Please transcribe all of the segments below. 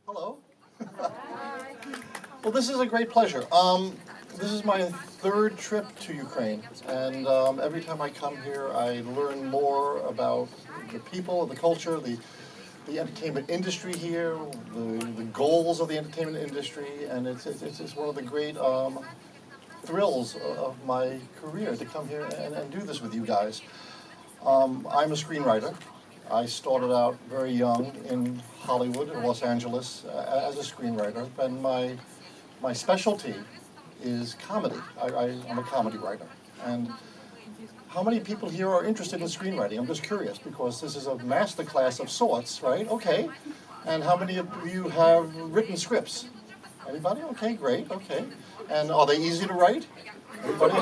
Hello. Well, this is a great pleasure. This is my third trip to Ukraine, and every time I come here, I learn more about the people, the culture, the entertainment industry here, the goals of the entertainment industry, and it's one of the great thrills of my career to come here and do this with you guys. I'm a screenwriter. I started out very young in Hollywood, in Los Angeles, as a screenwriter, and my specialty is comedy. I'm a comedy writer. And how many people here are interested in screenwriting? I'm just curious, because this is a masterclass of sorts, right? Okay. And how many of you have written scripts? Anybody? Okay, great, okay. And are they easy to write? Anybody?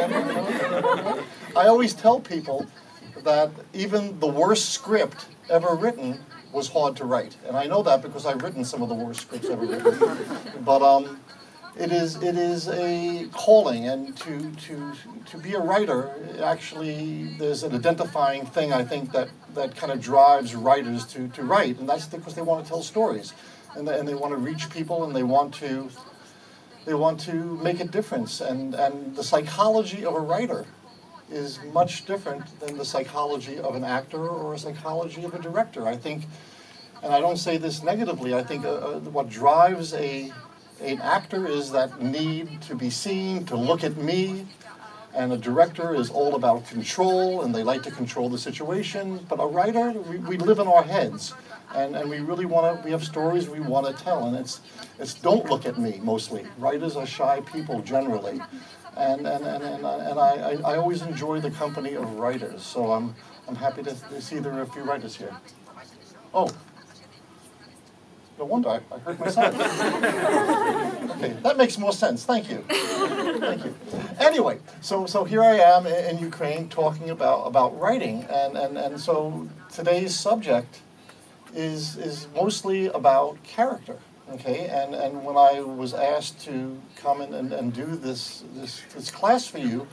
I always tell people that even the worst script ever written was hard to write. And I know that because I've written some of the worst scripts ever written. But it is a calling, and to be a writer, actually, there's an identifying thing, I think, that kind of drives writers to write, and that's because they want to tell stories, and they want to reach people, and they want to make a difference, and the psychology of a writer is much different than the psychology of an actor or a psychology of a director. I think, and I don't say this negatively, I think what drives an actor is that need to be seen, to look at me, and a director is all about control, and they like to control the situation. But a writer, we live in our heads, and we really we have stories we want to tell, and it's don't look at me, mostly. Writers are shy people generally. And I always enjoy the company of writers, so I'm happy to see there are a few writers here. Oh, no wonder I hurt myself. Okay, that makes more sense. Thank you. Thank you. Anyway, so here I am in Ukraine talking about writing, and so today's subject is mostly about character. Okay, and when I was asked to come in and do this class for you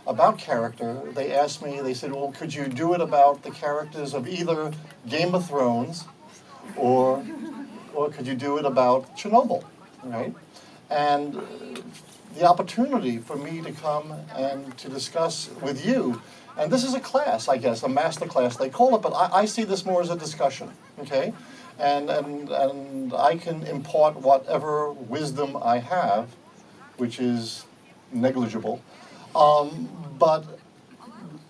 about character, they asked me, they said, well, could you do it about the characters of either Game of Thrones or could you do it about Chernobyl, right? And the opportunity for me to come and to discuss with you, and this is a class, I guess, a master class they call it, but I see this more as a discussion, okay? And I can impart whatever wisdom I have, which is negligible. But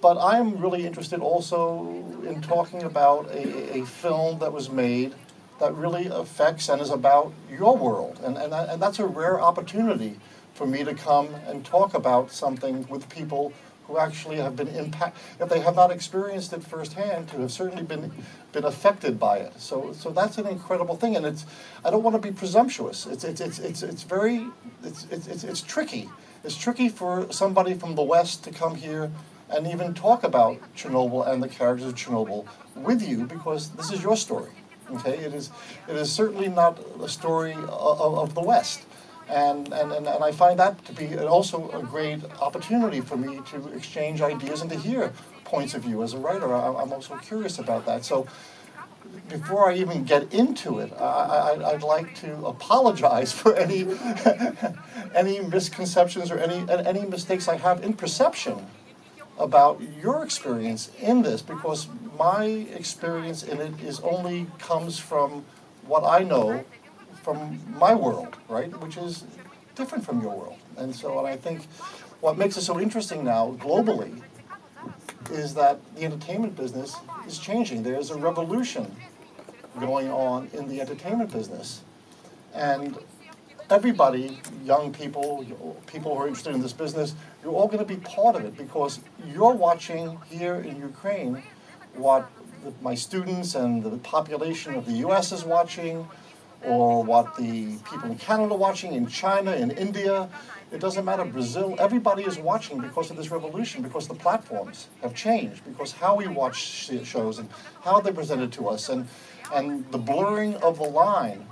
I'm really interested also in talking about a film that was made that really affects and is about your world. And that's a rare opportunity for me to come and talk about something with people who actually have been impacted, if they have not experienced it firsthand, to have certainly been affected by it. So that's an incredible thing, and I don't want to be presumptuous. It's tricky. It's tricky for somebody from the West to come here and even talk about Chernobyl and the characters of Chernobyl with you, because this is your story. Okay, it is certainly not a story of the West. And I find that to be also a great opportunity for me to exchange ideas and to hear points of view. As a writer, I'm also curious about that. So before I even get into it, I'd like to apologize for any any misconceptions or any mistakes I have in perception about your experience in this, because my experience in it only comes from what I know from my world, right, which is different from your world. And I think what makes it so interesting now globally is that the entertainment business is changing. There's a revolution going on in the entertainment business. And everybody, young people, people who are interested in this business, you're all going to be part of it, because you're watching here in Ukraine what my students and the population of the US is watching, or what the people in Canada are watching, in China, in India. It doesn't matter, Brazil, everybody is watching because of this revolution, because the platforms have changed, because how we watch shows and how they're presented to us, and the blurring of the line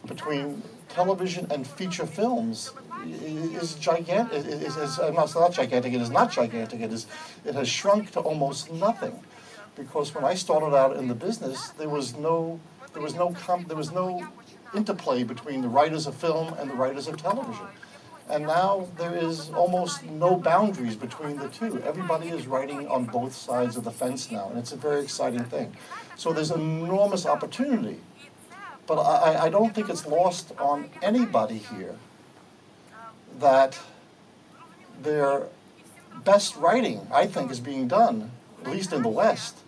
between television and feature films is gigantic. It's not gigantic, it is not gigantic, it has shrunk to almost nothing. Because when I started out in the business, there was no interplay between the writers of film and the writers of television. And now there is almost no boundaries between the two. Everybody is writing on both sides of the fence now, and it's a very exciting thing. So there's enormous opportunity. But I don't think it's lost on anybody here that their best writing, I think, is being done, at least in the West,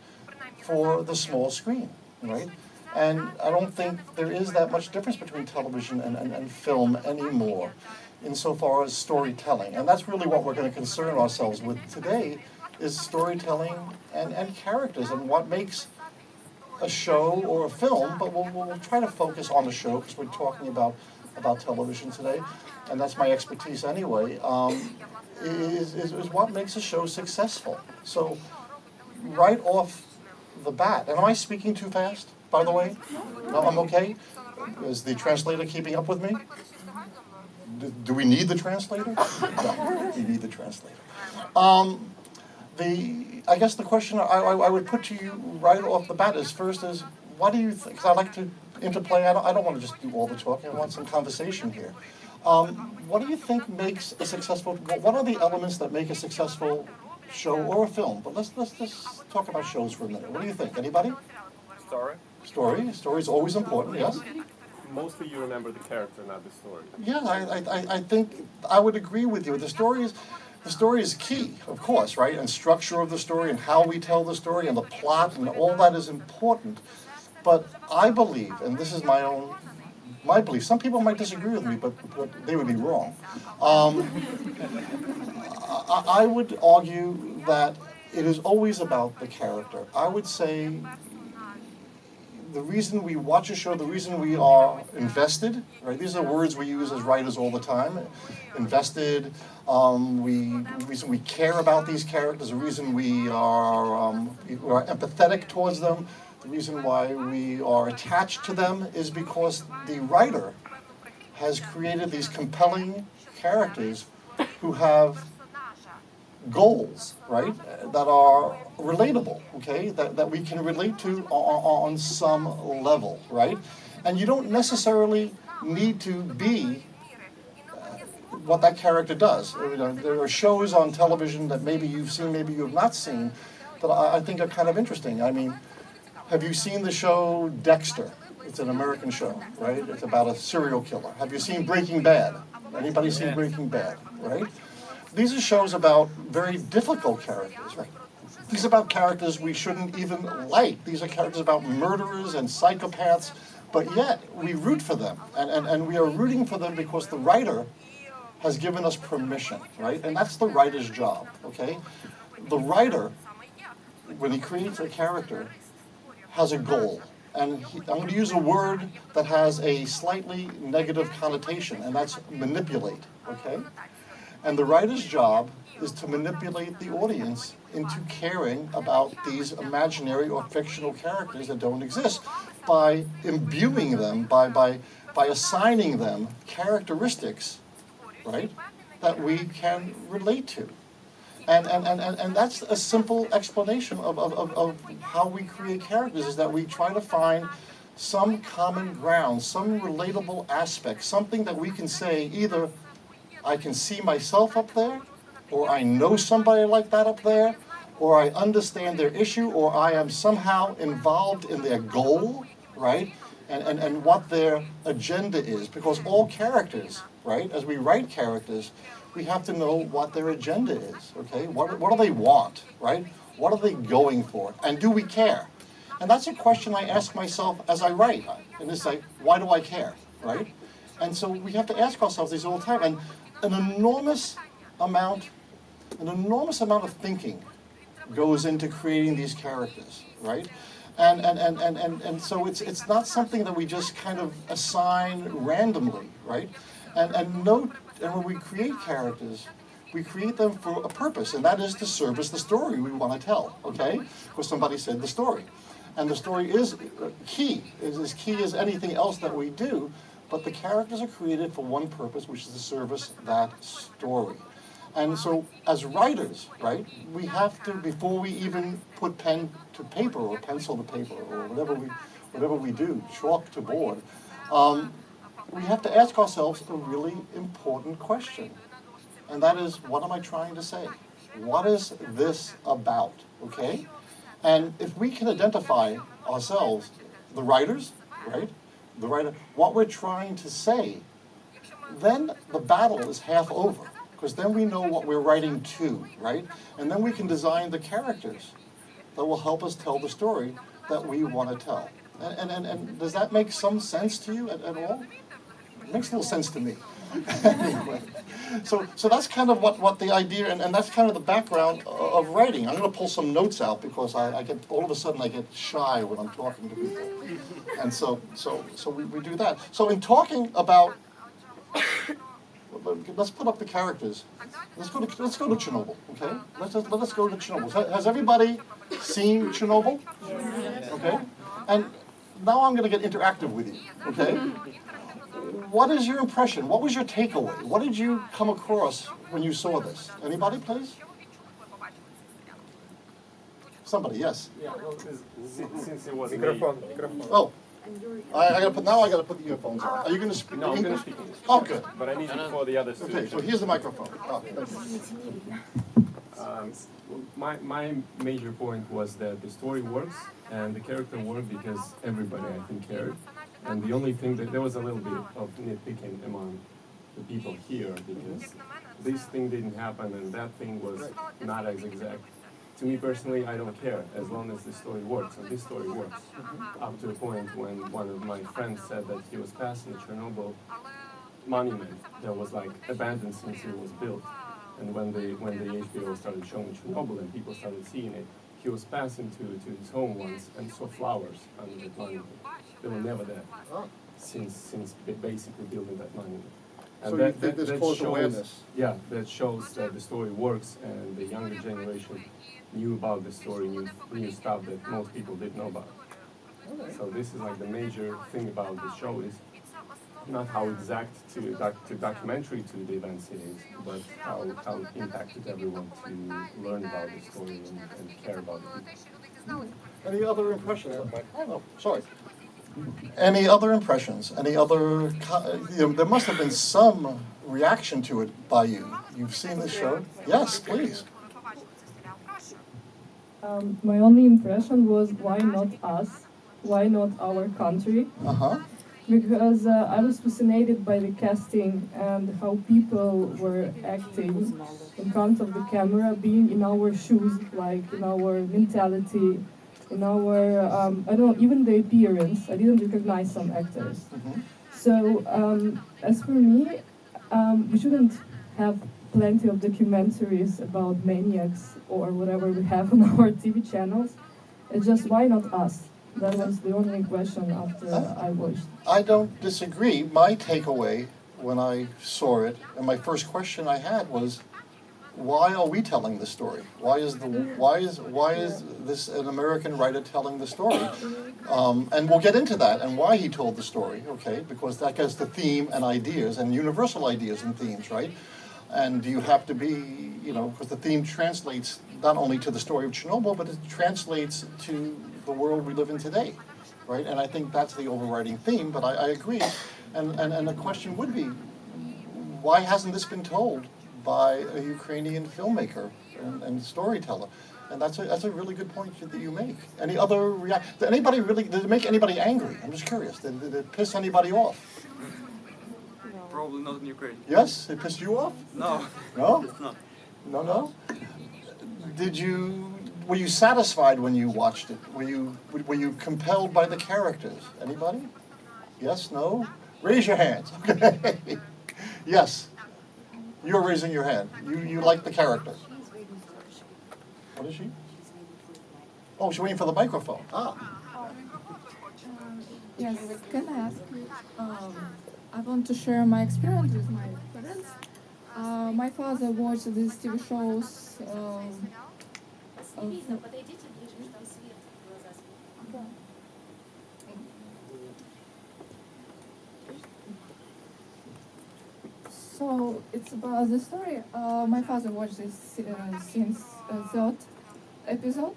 for the small screen, right? And I don't think there is that much difference between television and film anymore insofar as storytelling. And that's really what we're going to concern ourselves with today, is storytelling and characters and what makes a show or a film, but we'll try to focus on the show because we're talking about television today, and that's my expertise anyway, is what makes a show successful. So right off the bat, and am I speaking too fast, by the way? No, I'm okay? Is the translator keeping up with me? Do we need the translator? No, we need the translator. I guess the question I would put to you right off the bat is what do you think? Because I like to interplay. I don't want to just do all the talking. I want some conversation here. What do you think makes a successful? What are the elements that make a successful show or a film? But let's talk about shows for a minute. What do you think? Anybody? Story. Story is always important. Yes. Mostly you remember the character, not the story. Yeah, I think I would agree with you. The story is key, of course, right? And structure of the story and how we tell the story and the plot and all that is important. But I believe, and this is my belief, some people might disagree with me, but they would be wrong. I would argue that it is always about the character. I would say the reason we watch a show, the reason we are invested, right? These are words we use as writers all the time. Invested, the reason we care about these characters, the reason we are empathetic towards them, the reason why we are attached to them is because the writer has created these compelling characters who have goals, right, that are relatable, okay, that we can relate to on some level, right? And you don't necessarily need to be what that character does. You know, there are shows on television that maybe you've seen, maybe you have not seen, that I think are kind of interesting. I mean, have you seen the show Dexter? It's an American show, right? It's about a serial killer. Have you seen Breaking Bad? Anybody seen Breaking Bad, right? These are shows about very difficult characters, right? These are about characters we shouldn't even like. These are characters about murderers and psychopaths, but yet we root for them. And we are rooting for them because the writer has given us permission, right? And that's the writer's job, okay? The writer, when he creates a character, has a goal. And I'm going to use a word that has a slightly negative connotation, and that's manipulate, okay? And the writer's job is to manipulate the audience into caring about these imaginary or fictional characters that don't exist by imbuing them, by assigning them characteristics, right, that we can relate to. And that's a simple explanation of how we create characters, is that we try to find some common ground, some relatable aspect, something that we can say either I can see myself up there, or I know somebody like that up there, or I understand their issue, or I am somehow involved in their goal, right? And what their agenda is. Because all characters, right, as we write characters, we have to know what their agenda is, okay? What do they want, right? What are they going for? And do we care? And that's a question I ask myself as I write. And it's like, why do I care, right? And so we have to ask ourselves these all the time. And an enormous amount of thinking goes into creating these characters, right? And so it's not something that we just kind of assign randomly, right? And when we create characters, we create them for a purpose, and that is to service the story we want to tell, okay? Because somebody said the story. And the story is key, is as key as anything else that we do, but the characters are created for one purpose, which is to service that story. And so as writers, right, we have to, before we even put pen to paper or pencil to paper or whatever we do, chalk to board, we have to ask ourselves a really important question. And that is, what am I trying to say? What is this about, okay? And if we can identify ourselves, the writers, right? The writer, what we're trying to say, then the battle is half over. Because then we know what we're writing to, right? And then we can design the characters that will help us tell the story that we want to tell. And does that make some sense to you at all? It makes a little sense to me. Anyway, so that's kind of what the idea, and that's kind of the background of writing. I'm going to pull some notes out because I get, all of a sudden I get shy when I'm talking to people. And so we do that. So in talking about, let's put up the characters. Let's go to Chernobyl, okay? Let us go to Chernobyl. Has everybody seen Chernobyl? Okay? And now I'm going to get interactive with you, okay? What is your impression? What was your takeaway? What did you come across when you saw this? Anybody, please? Somebody, yes. Yeah, well, since it was Microphone. Oh, I gotta put the earphones on. Are you going to speak? No, I'm going English? to speak English. Oh, good. But I need it for the others Okay, too. so here's the microphone. Oh, thank you. My major point was that the story works and the character worked because everybody, I think, cared. And the only thing that there was a little bit of nitpicking among the people here because this thing didn't happen and that thing was not as exact. To me personally, I don't care as long as the story works, and this story works. Up to a point when one of my friends said that he was passing the Chernobyl monument that was like abandoned since it was built. And when the HBO started showing Chernobyl and people started seeing it, he was passing to his home once and saw flowers under that monument. They were never there since basically building that monument. And So you think this caused awareness? Yeah, that shows that the story works and the younger generation knew about the story, knew stuff that most people didn't know about. So this is like the major thing about the show is not how exact to documentary to the events it is, but how it impacted everyone to learn about the story and care about it. Any other impressions? Oh, sorry. Any other impressions? Any other? There must have been some reaction to it by you. You've seen the show? Yes, please. My only impression was, why not us? Why not our country? Uh-huh. Because I was fascinated by the casting and how people were acting in front of the camera, being in our shoes, like in our mentality, in our, I don't know, even the appearance. I didn't recognize some actors. Mm-hmm. So as for me, we shouldn't have plenty of documentaries about maniacs or whatever we have on our TV channels. It's just, why not us? That was the only question after I watched. I don't disagree. My takeaway when I saw it, and my first question I had was, why are we telling the story? Why is this an American writer telling the story? And we'll get into that and why he told the story, okay? Because that gets the theme and ideas and universal ideas and themes, right? And you have to be, because the theme translates not only to the story of Chernobyl, but it translates to the world we live in today, right? And I think that's the overriding theme, but I agree. And the question would be, why hasn't this been told by a Ukrainian filmmaker and storyteller? And that's a really good point that you make. Any other did it make anybody angry? I'm just curious. Did it piss anybody off? Probably not in Ukraine. Yes? It pissed you off? No. No? It's not. No? Were you satisfied when you watched it? Were you compelled by the characters? Anybody? Yes, no? Raise your hands. Okay. Yes. You're raising your hand. You like the character. What is she? Oh, she's waiting for the microphone. Yes, can I ask you? I want to share my experience with my parents. My father watched these TV shows. So it's about the story. My father watched this since third episode,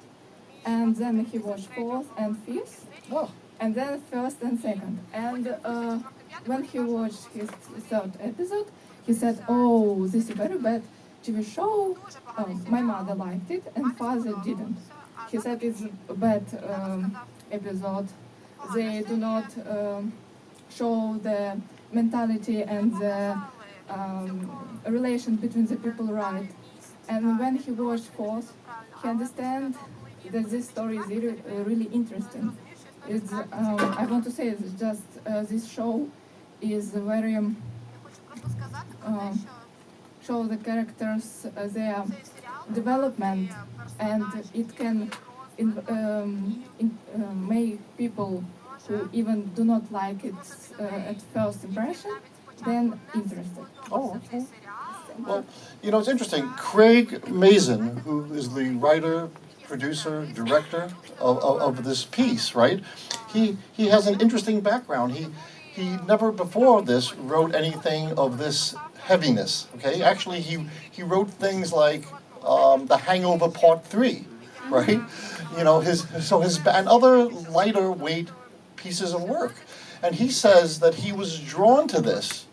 and then he watched fourth and fifth. Oh. and then first and second. And when he watched his third episode, he said, "Oh, this is very bad TV show. My mother liked it, and father didn't." He said it's a bad episode. They do not show the mentality and the relation between the people right. And when he watched fourth, he understand that this story is really interesting. It's, I want to say it's just this show is very show the characters their development, and it can make people who even do not like it at first impression, then interested. Oh, okay. Well, you know, it's interesting. Craig Mazin, who is the writer, producer, director of this piece, right? He has an interesting background. He never before this wrote anything of this heaviness, okay? Actually, he wrote things like The Hangover Part 3, right? You know, his and other lighter weight pieces of work. And he says that he was drawn to this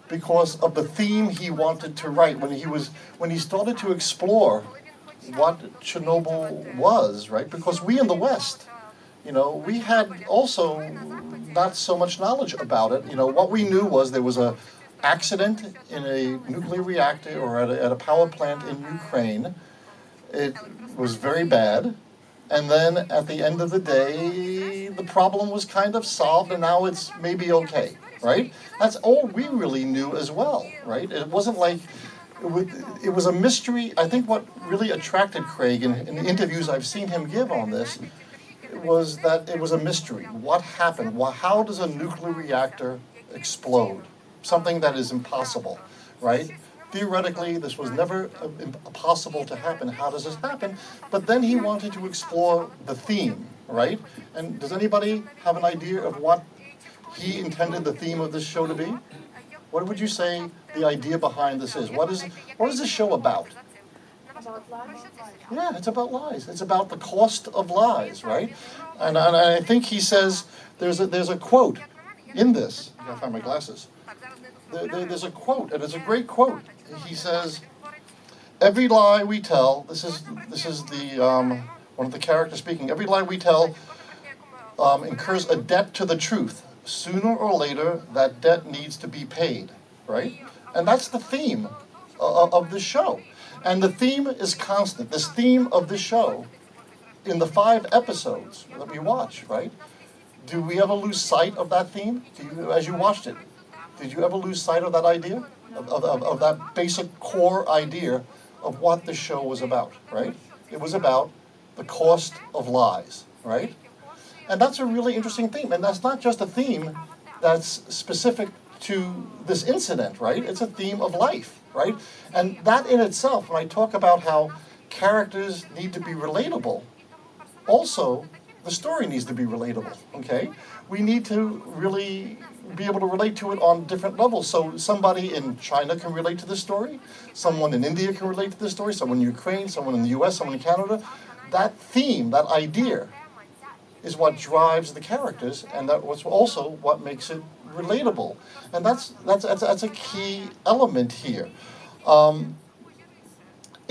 because of the theme he wanted to write when he started to explore what Chernobyl was, right? Because we in the West, you know, we had also not so much knowledge about it. You know, what we knew was there was a accident in a nuclear reactor or at a power plant in Ukraine. It was very bad. And then at the end of the day, the problem was kind of solved and now it's maybe okay, right? That's all we really knew as well, right? It wasn't like, it was a mystery. I think what really attracted Craig in the interviews I've seen him give on this was that it was a mystery. What happened? How does a nuclear reactor explode? Something that is impossible, right? Theoretically, this was never possible to happen. How does this happen? But then he wanted to explore the theme, right? And does anybody have an idea of what he intended the theme of this show to be? What would you say the idea behind this is? What is this show about? About lies? Yeah, it's about lies. It's about the cost of lies, right? And I think he says there's a quote in this. I gotta find my glasses. There's a quote, and it's a great quote. He says, "Every lie we tell." This is the one of the characters speaking. "Every lie we tell incurs a debt to the truth. Sooner or later, that debt needs to be paid." Right? And that's the theme of the show. And the theme is constant. This theme of the show, in the 5 episodes that we watch, right? Do we ever lose sight of that theme? As you watched it, did you ever lose sight of that idea? Of that basic core idea of what the show was about, right? It was about the cost of lies, right? And that's a really interesting theme. And that's not just a theme that's specific to this incident, right? It's a theme of life, right? And that in itself, when I talk about how characters need to be relatable, also the story needs to be relatable, okay? We need to really be able to relate to it on different levels. So somebody in China can relate to this story, someone in India can relate to this story, someone in Ukraine, someone in the US, someone in Canada. That theme, that idea, is what drives the characters, and that was also what makes it relatable. And that's a key element here.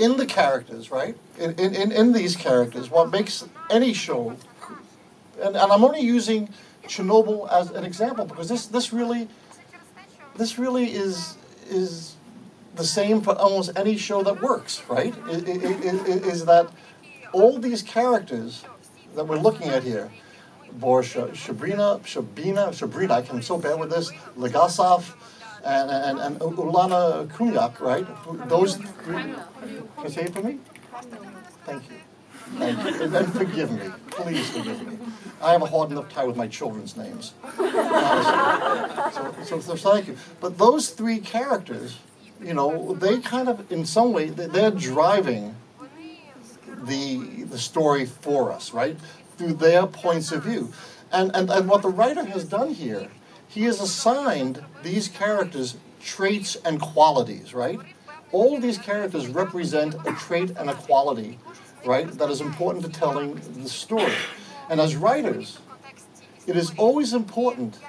In the characters, right? In these characters, what makes any show, and I'm only using Chernobyl as an example because this really is the same for almost any show that works, right? Is that all these characters that we're looking at here, Sabrina, I'm so bad with this, Legasov, and Ulana Kunyak, right? Those three, can you say it for me? Thank you. And forgive me, please forgive me. I have a hard enough time with my children's names. So thank you. But those 3 characters, you know, they kind of, in some way, they're driving the story for us, right? Through their points of view. And what the writer has done here, he has assigned these characters traits and qualities, right? All of these characters represent a trait and a quality, right, that is important to telling the story. And as writers, it is always important.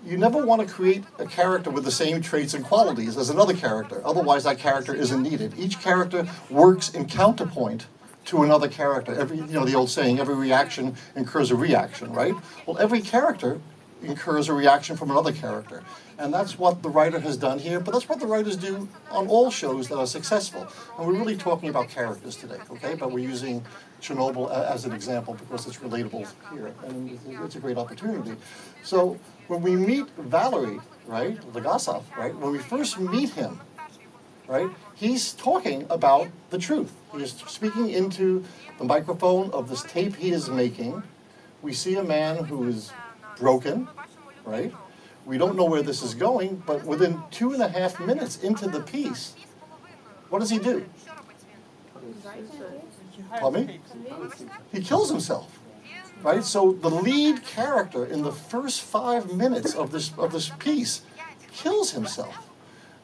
You never want to create a character with the same traits and qualities as another character. Otherwise, that character isn't needed. Each character works in counterpoint to another character. The old saying, every reaction incurs a reaction, right? Well, every character incurs a reaction from another character. And that's what the writer has done here, but that's what the writers do on all shows that are successful. And we're really talking about characters today, okay? But we're using Chernobyl as an example because it's relatable here, and it's a great opportunity. So when we meet Valery, right, Legasov, right, when we first meet him, right, he's talking about the truth. He is speaking into the microphone of this tape he is making. We see a man who is broken, right? We don't know where this is going, but within 2.5 minutes into the piece, what does he do? Pardon me? He kills himself, right? So the lead character in the first 5 minutes of this piece kills himself,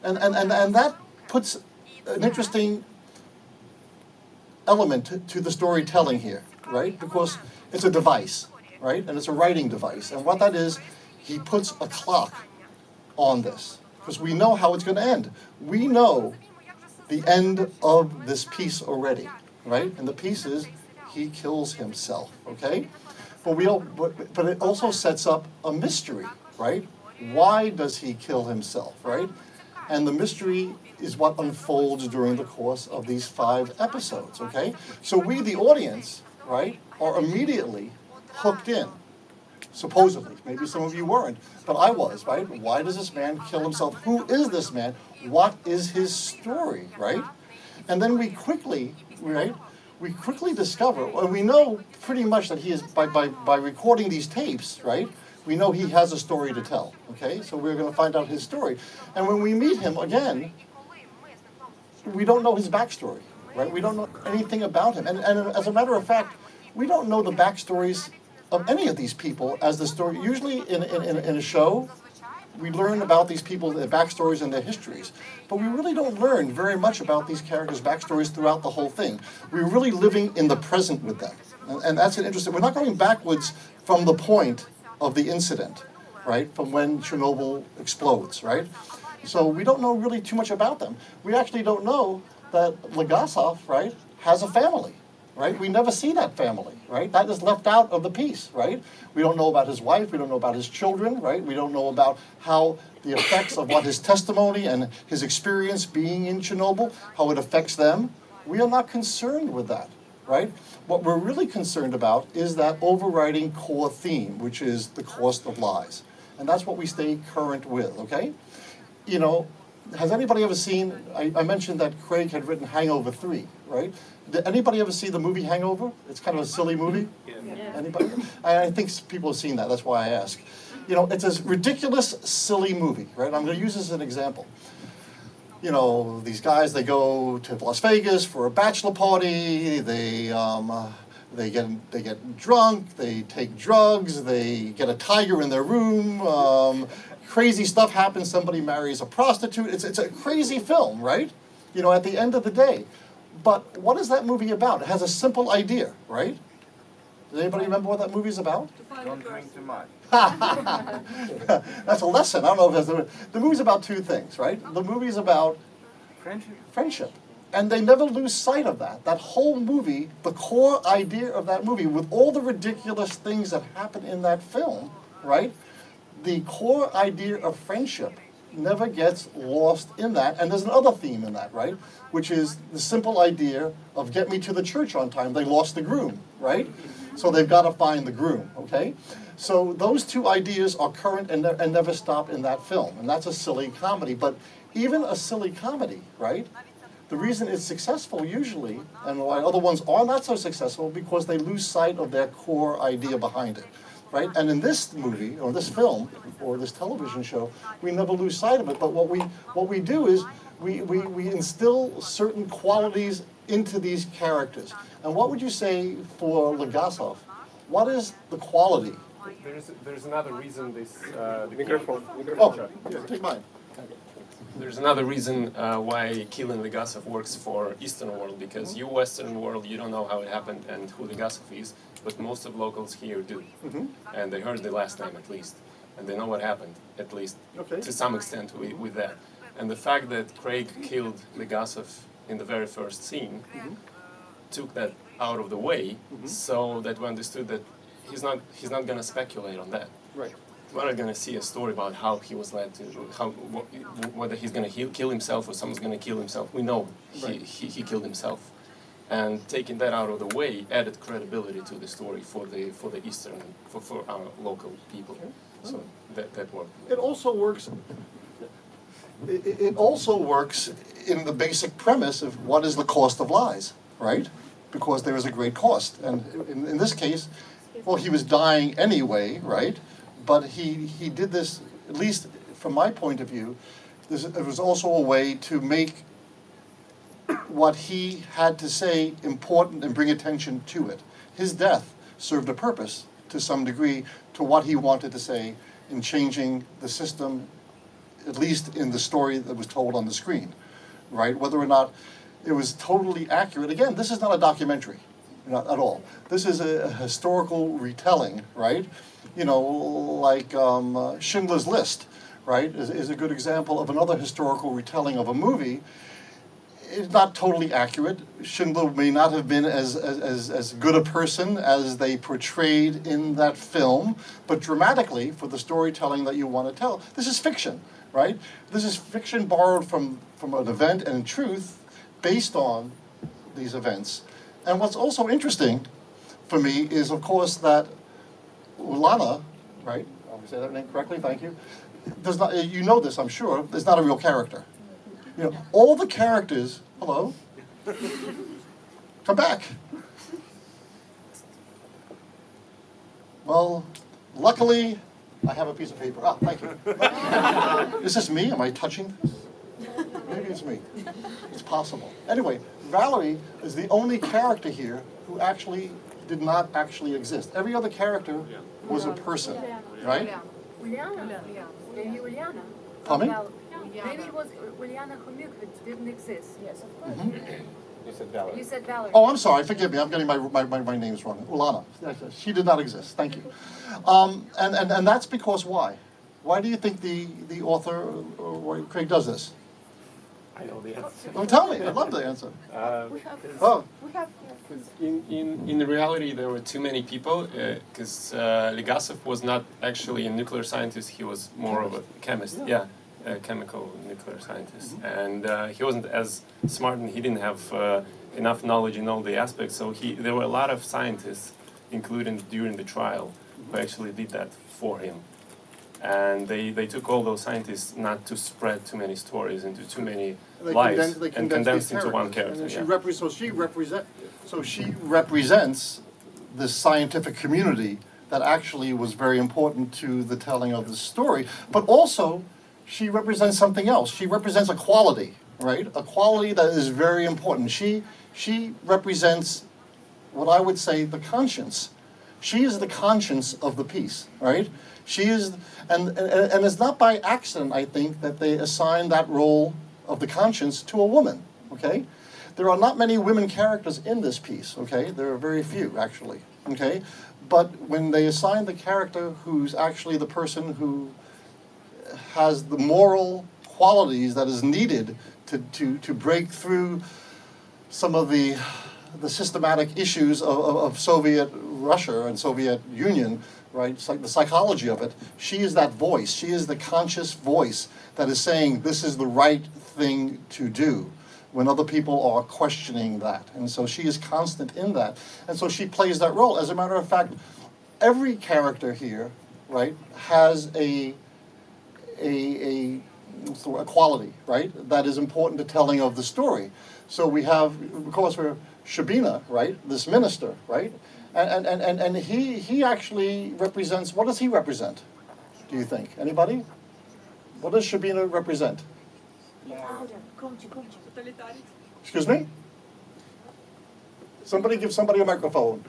and that puts an interesting element to the storytelling here, right? Because it's a device, right? And it's a writing device, and what that is, he puts a clock on this because we know how it's going to end. We know the end of this piece already, right? And the piece is he kills himself, okay? But it also sets up a mystery, right? Why does he kill himself, right? And the mystery is what unfolds during the course of these 5 episodes, okay? So we, the audience, right, are immediately hooked in. Supposedly. Maybe some of you weren't, but I was, right? Why does this man kill himself? Who is this man? What is his story, right? And then we quickly, right, discover, and we know pretty much that he is, by recording these tapes, right, we know he has a story to tell, okay? So we're going to find out his story. And when we meet him again, we don't know his backstory, right? We don't know anything about him. And as a matter of fact, we don't know the backstories of any of these people as the story. Usually in a show, we learn about these people, their backstories and their histories. But we really don't learn very much about these characters' backstories throughout the whole thing. We're really living in the present with them. And that's an interesting, we're not going backwards from the point of the incident, right? From when Chernobyl explodes, right? So we don't know really too much about them. We actually don't know that Legasov, right, has a family. Right? We never see that family, right? That is left out of the piece, right? We don't know about his wife, we don't know about his children, right? We don't know about how the effects of what his testimony and his experience being in Chernobyl, how it affects them. We are not concerned with that, right? What we're really concerned about is that overriding core theme, which is the cost of lies. And that's what we stay current with, okay? You know, has anybody ever seen, I mentioned that Craig had written Hangover 3, right? Did anybody ever see the movie Hangover? It's kind of a silly movie. Yeah. Anybody? I think people have seen that. That's why I ask. You know, it's a ridiculous, silly movie, right? I'm going to use this as an example. You know, these guys, they go to Las Vegas for a bachelor party. They get drunk. They take drugs. They get a tiger in their room. Crazy stuff happens. Somebody marries a prostitute. It's a crazy film, right? You know, at the end of the day. But what is that movie about? It has a simple idea, right? Does anybody remember what that movie's about? Don't drink too much. That's a lesson. I don't know if that's the movie's about 2 things, right? The movie's about friendship. And they never lose sight of that. That whole movie, the core idea of that movie, with all the ridiculous things that happen in that film, right? The core idea of friendship never gets lost in that. And there's another theme in that, right? Which is the simple idea of get me to the church on time. They lost the groom, right? So they've got to find the groom, okay? So those 2 ideas are current and never stop in that film. And that's a silly comedy. But even a silly comedy, right? The reason it's successful usually, and why other ones are not so successful, because they lose sight of their core idea behind it. Right? And in this movie, or this film, or this television show, we never lose sight of it. But what we do is we instill certain qualities into these characters. And what would you say for Legasov? What is the quality? There's another reason this... Microphone. Oh, yeah, take mine. There's another reason why killing Legasov works for Eastern world, because you Western world, you don't know how it happened and who Legasov is, but most of locals here do. And they heard the last time at least. And they know what happened, at least to some extent with that. And the fact that Craig killed Legasov in the very first scene took that out of the way, so that we understood that he's not going to speculate on that. Right. We're not going to see a story about how he was led to, whether he's going to kill himself or someone's going to kill himself. We know he killed himself. And taking that out of the way added credibility to the story for the Eastern, for our local people. So that worked. It also works. It also works in the basic premise of what is the cost of lies, right? Because there is a great cost, and in this case, well, he was dying anyway, right? But he did this, at least from my point of view. It was also a way to make what he had to say important and bring attention to it. His death served a purpose to some degree to what he wanted to say in changing the system, at least in the story that was told on the screen, right? Whether or not it was totally accurate. Again, this is not a documentary, not at all. This is a historical retelling, right? You know, like Schindler's List, right, is a good example of another historical retelling of a movie. It's not totally accurate. Schindler may not have been as good a person as they portrayed in that film, but dramatically, for the storytelling that you want to tell, this is fiction, right? This is fiction borrowed from an event and in truth based on these events. And what's also interesting for me is, of course, that Ulana, right? I'll say that name correctly, thank you. Does not, you know this, I'm sure, is not a real character. You know, all the characters, hello? Come back. Well, luckily, I have a piece of paper. Ah, thank you. Is this me? Am I touching this? Maybe it's me. It's possible. Anyway, Valerie is the only character here who actually did not actually exist. Every other character was a person, right? Maybe Uliana. Pardon me? Maybe it was Uliana who didn't exist. Yes, of course. You said Valerie. You said Valerie. Oh, I'm sorry. Forgive me. I'm getting my names wrong. Ulana. She did not exist. Thank you. And that's because why? Why do you think the author, or Craig, does this? I know the answer. Oh, tell me. I'd love the answer. We have. Oh. We have. In reality, there were too many people, because Legasov was not actually a nuclear scientist. He was more of a chemist. Yeah. A chemical nuclear scientist, and he wasn't as smart, and he didn't have enough knowledge in all the aspects. So there were a lot of scientists, including during the trial, who actually did that for him. And they took all those scientists not to spread too many stories into too many lives, and condensed into one character. So she represents the scientific community that actually was very important to the telling of the story, but also she represents something else. She represents a quality, right? A quality that is very important. She represents what I would say the conscience. She is the conscience of the piece, right? She is, and it's not by accident, I think, that they assign that role of the conscience to a woman, okay? There are not many women characters in this piece, okay? There are very few, actually, okay? But when they assign the character who's actually the person who has the moral qualities that is needed to break through some of the systematic issues of Soviet Russia and Soviet Union, right? It's like the psychology of it. She is that voice. She is the conscious voice that is saying this is the right thing to do when other people are questioning that. And so she is constant in that. And so she plays that role. As a matter of fact, every character here, right, has a quality, right, that is important to telling of the story. So we have, of course, we're Shabina, right, this minister, right, and he actually represents, what does he represent, do you think? Anybody? What does Shabina represent? Excuse me? Somebody give somebody a microphone.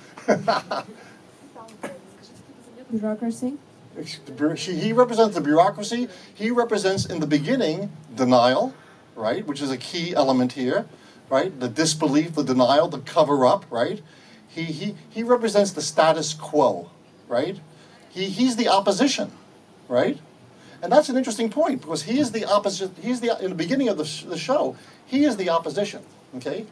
Bureaucracy? He represents the bureaucracy. He represents, in the beginning, denial, right, which is a key element here, right? The disbelief, the denial, the cover-up, right? He represents the status quo, right? He's the opposition, right? And that's an interesting point, because he is the opposite. In the beginning of the show, he is the opposition, okay?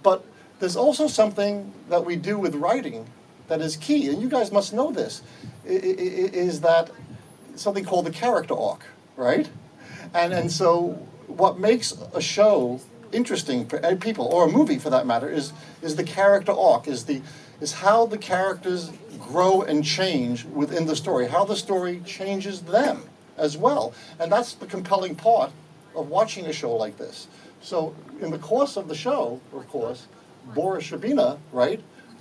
But there's also something that we do with writing that is key, and you guys must know this, is that something called the character arc, right? And so what makes a show interesting for people, or a movie for that matter, is the character arc, is how the characters grow and change within the story, how the story changes them as well. And that's the compelling part of watching a show like this. So in the course of the show, of course, Boris Shabina, right,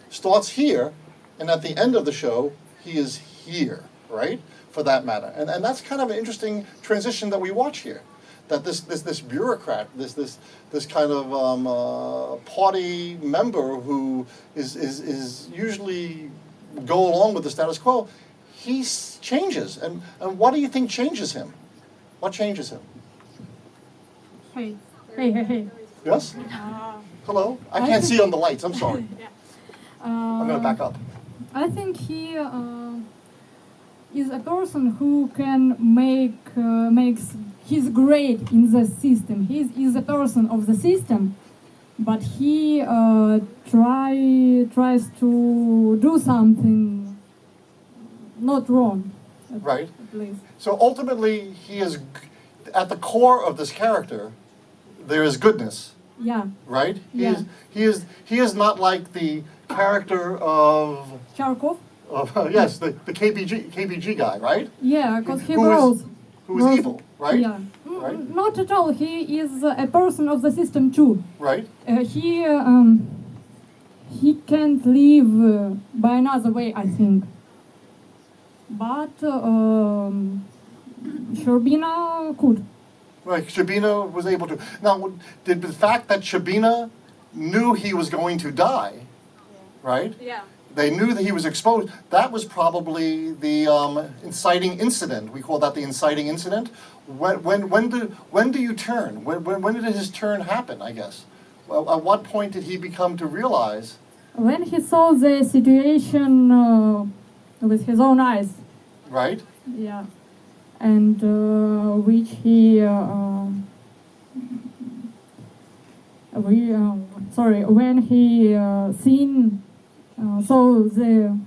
starts here, and at the end of the show, he is here, right, for that matter. And that's kind of an interesting transition that we watch here. That this bureaucrat, this kind of party member who is usually go along with the status quo, he changes. And what do you think changes him? What changes him? Hey. Yes? Hello? I can't see on the lights, I'm sorry. I'm going to back up. I think he is a person who can he's great in the system. He is a person of the system, but he tries to do something not wrong. Right. At least. So ultimately, he is, at the core of this character, there is goodness. Yeah. Right? Yeah. He is not like the character of Charkov? yes, the KBG guy, right? Yeah, because he Who grows. is evil, right? Yeah. Right? Not at all. He is a person of the system too. Right? He can't live by another way, I think. But Sherbina could. Right. Shabina was able to. Now, did the fact that Shabina knew he was going to die, right? Yeah. They knew that he was exposed. That was probably the inciting incident. We call that the inciting incident. When do you turn? When did his turn happen, I guess? Well, at what point did he become to realize? When he saw the situation with his own eyes. Right? Yeah. And which he when he saw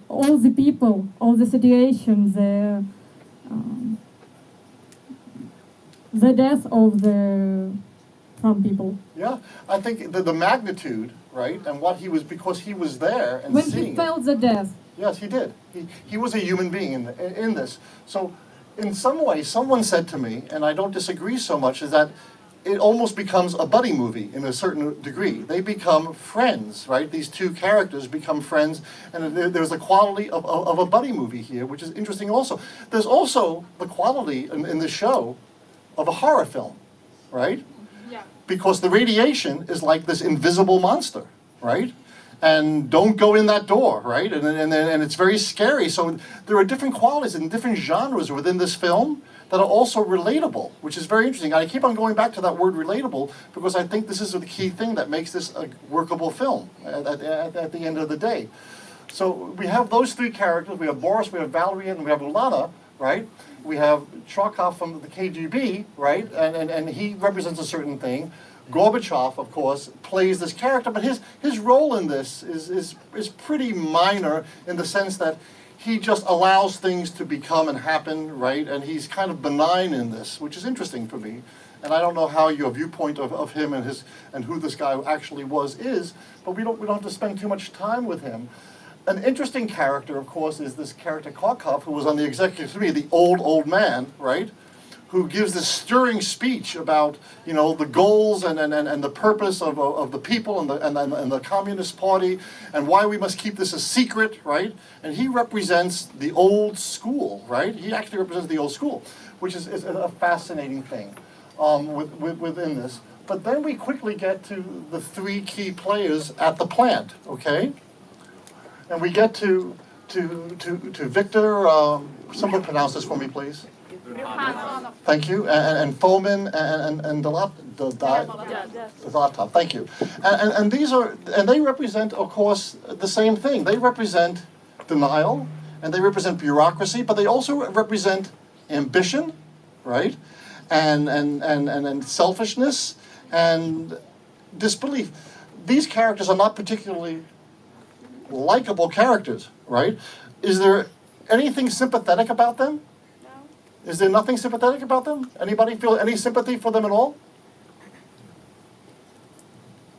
all the people, all the situation, the death of some people. Yeah, I think the magnitude, right, and what he was, because he was there and When seeing he felt the death. Yes, he did. He was a human being in this. So, in some way, someone said to me, and I don't disagree so much, is that it almost becomes a buddy movie in a certain degree. They become friends, right? These two characters become friends, and there's a quality of a buddy movie here, which is interesting also. There's also the quality in the show of a horror film, right? Yeah. Because the radiation is like this invisible monster, right? And don't go in that door, right? And it's very scary. So there are different qualities and different genres within this film that are also relatable, which is very interesting. I keep on going back to that word relatable because I think this is the key thing that makes this a workable film at the end of the day. So we have those three characters. We have Boris, we have Valerie, and we have Ulana, right? We have Charkov from the KGB, right? And he represents a certain thing. Gorbachev, of course, plays this character, but his role in this is pretty minor in the sense that he just allows things to become and happen, right? And he's kind of benign in this, which is interesting for me. And I don't know how your viewpoint of him and who this guy actually is, but we don't have to spend too much time with him. An interesting character, of course, is this character Kharkov, who was on the executive committee, the old man, right? Who gives this stirring speech about, you know, the goals and the purpose of the people and the Communist Party and why we must keep this a secret, right? And he represents the old school, right? He actually represents the old school, which is a fascinating thing within this. But then we quickly get to the three key players at the plant, okay? And we get to to Victor. Someone pronounce this for me, please. Thank you. And Fomin and Dalatov. Thank you. And these are, and they represent, of course, the same thing. They represent denial, and they represent bureaucracy, but they also represent ambition, right? And selfishness and disbelief. These characters are not particularly likable characters, right? Is there anything sympathetic about them? No. Is there nothing sympathetic about them? Anybody feel any sympathy for them at all?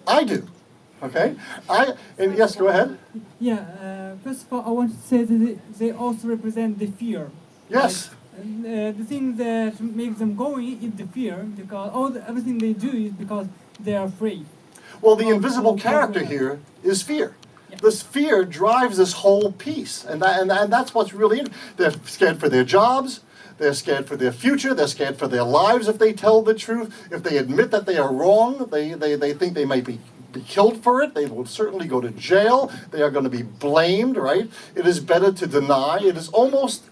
I do. Okay? And yes, go ahead. Yeah, first of all, I want to say that they also represent the fear. Yes. Like, the thing that makes them going is the fear, because everything they do is because they are afraid. Well, the invisible character here is fear. Yeah. This fear drives this whole piece, and that's what's really. They're scared for their jobs. They're scared for their future. They're scared for their lives if they tell the truth. If they admit that they are wrong, they think they might be killed for it. They will certainly go to jail. They are going to be blamed. Right? It is better to deny. It is almost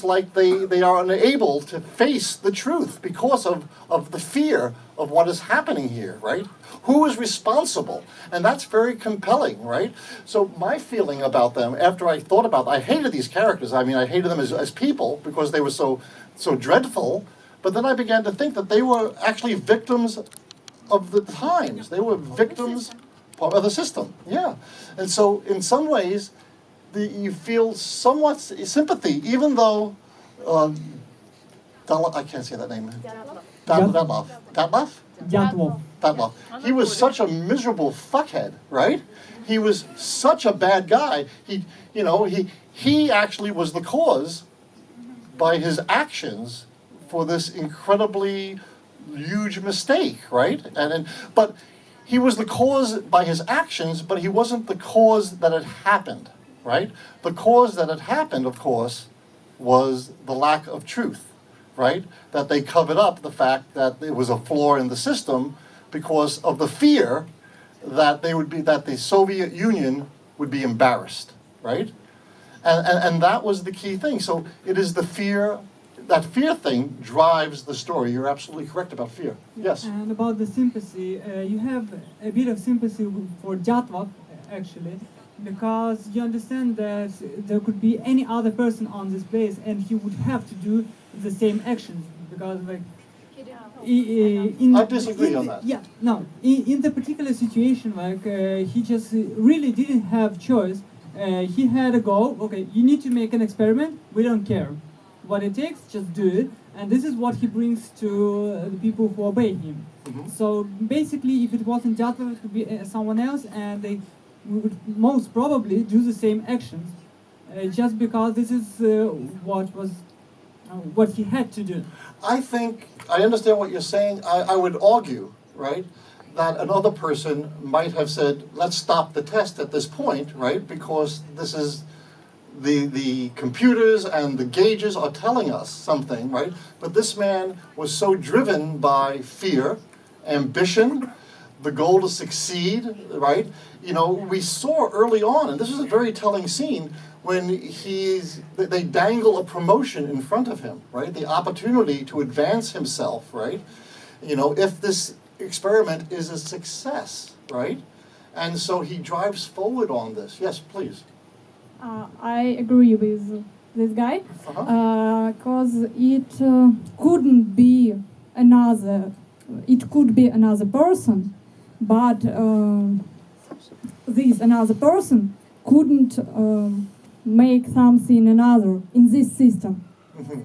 like they are unable to face the truth because of the fear of what is happening here, right? Who is responsible? And that's very compelling, right? So my feeling about them, after I thought about them, I hated these characters. I mean, I hated them as people because they were so dreadful. But then I began to think that they were actually victims of the times. They were victims of the system, yeah. And so in some ways, you feel somewhat sympathy, even though I can't say that name. Dyatlov. He was such a miserable fuckhead, right? He was such a bad guy. He actually was the cause by his actions for this incredibly huge mistake, right? But he was the cause by his actions, but he wasn't the cause that it happened. Right? The cause that had happened, of course, was the lack of truth, right? That they covered up the fact that there was a flaw in the system because of the fear that the Soviet Union would be embarrassed, right? And that was the key thing. So it is the fear, that fear thing drives the story. You're absolutely correct about fear. Yes? And about the sympathy, you have a bit of sympathy for Dyatlov, actually, because you understand that there could be any other person on this place and he would have to do the same actions, because like I disagree on that. Yeah, no, in the particular situation, like he just really didn't have choice. He had a goal. Okay, you need to make an experiment. We don't care what it takes, just do it. And this is what he brings to the people who obey him. Mm-hmm. So basically, if it wasn't Dyatlov, it would be someone else, and they would most probably do the same actions, just because this is what he had to do. I think, I understand what you're saying. I would argue, right, that another person might have said, let's stop the test at this point, right, because this is, the computers and the gauges are telling us something, right? But this man was so driven by fear, ambition, the goal to succeed, right? We saw early on, and this is a very telling scene, when they dangle a promotion in front of him, right? The opportunity to advance himself, right? If this experiment is a success, right? And so he drives forward on this. Yes, please. I agree with this guy, because it couldn't be another. It could be another person, but this another person couldn't make something another in this system. Mm-hmm.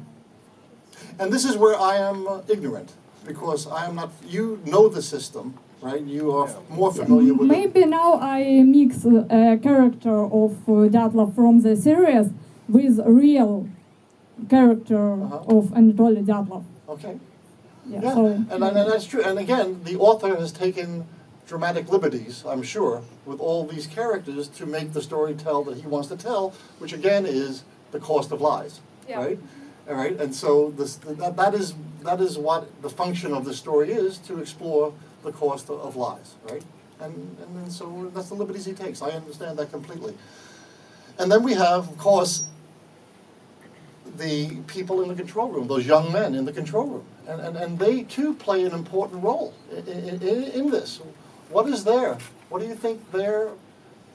And this is where I am ignorant, because I am not. You know the system, right? You are more familiar with. Maybe now I mix a character of Dyatlov from the series with a real character of Anatoly Dyatlov. Okay. Yeah. So, and that's true. And again, the author has taken dramatic liberties, I'm sure, with all these characters to make the story tell that he wants to tell, which again is the cost of lies, right? All right, and so that is what the function of the story is, to explore the cost of lies, right? And so that's the liberties he takes. I understand that completely. And then we have, of course, the people in the control room, those young men in the control room. And they too play an important role in this. What do you think their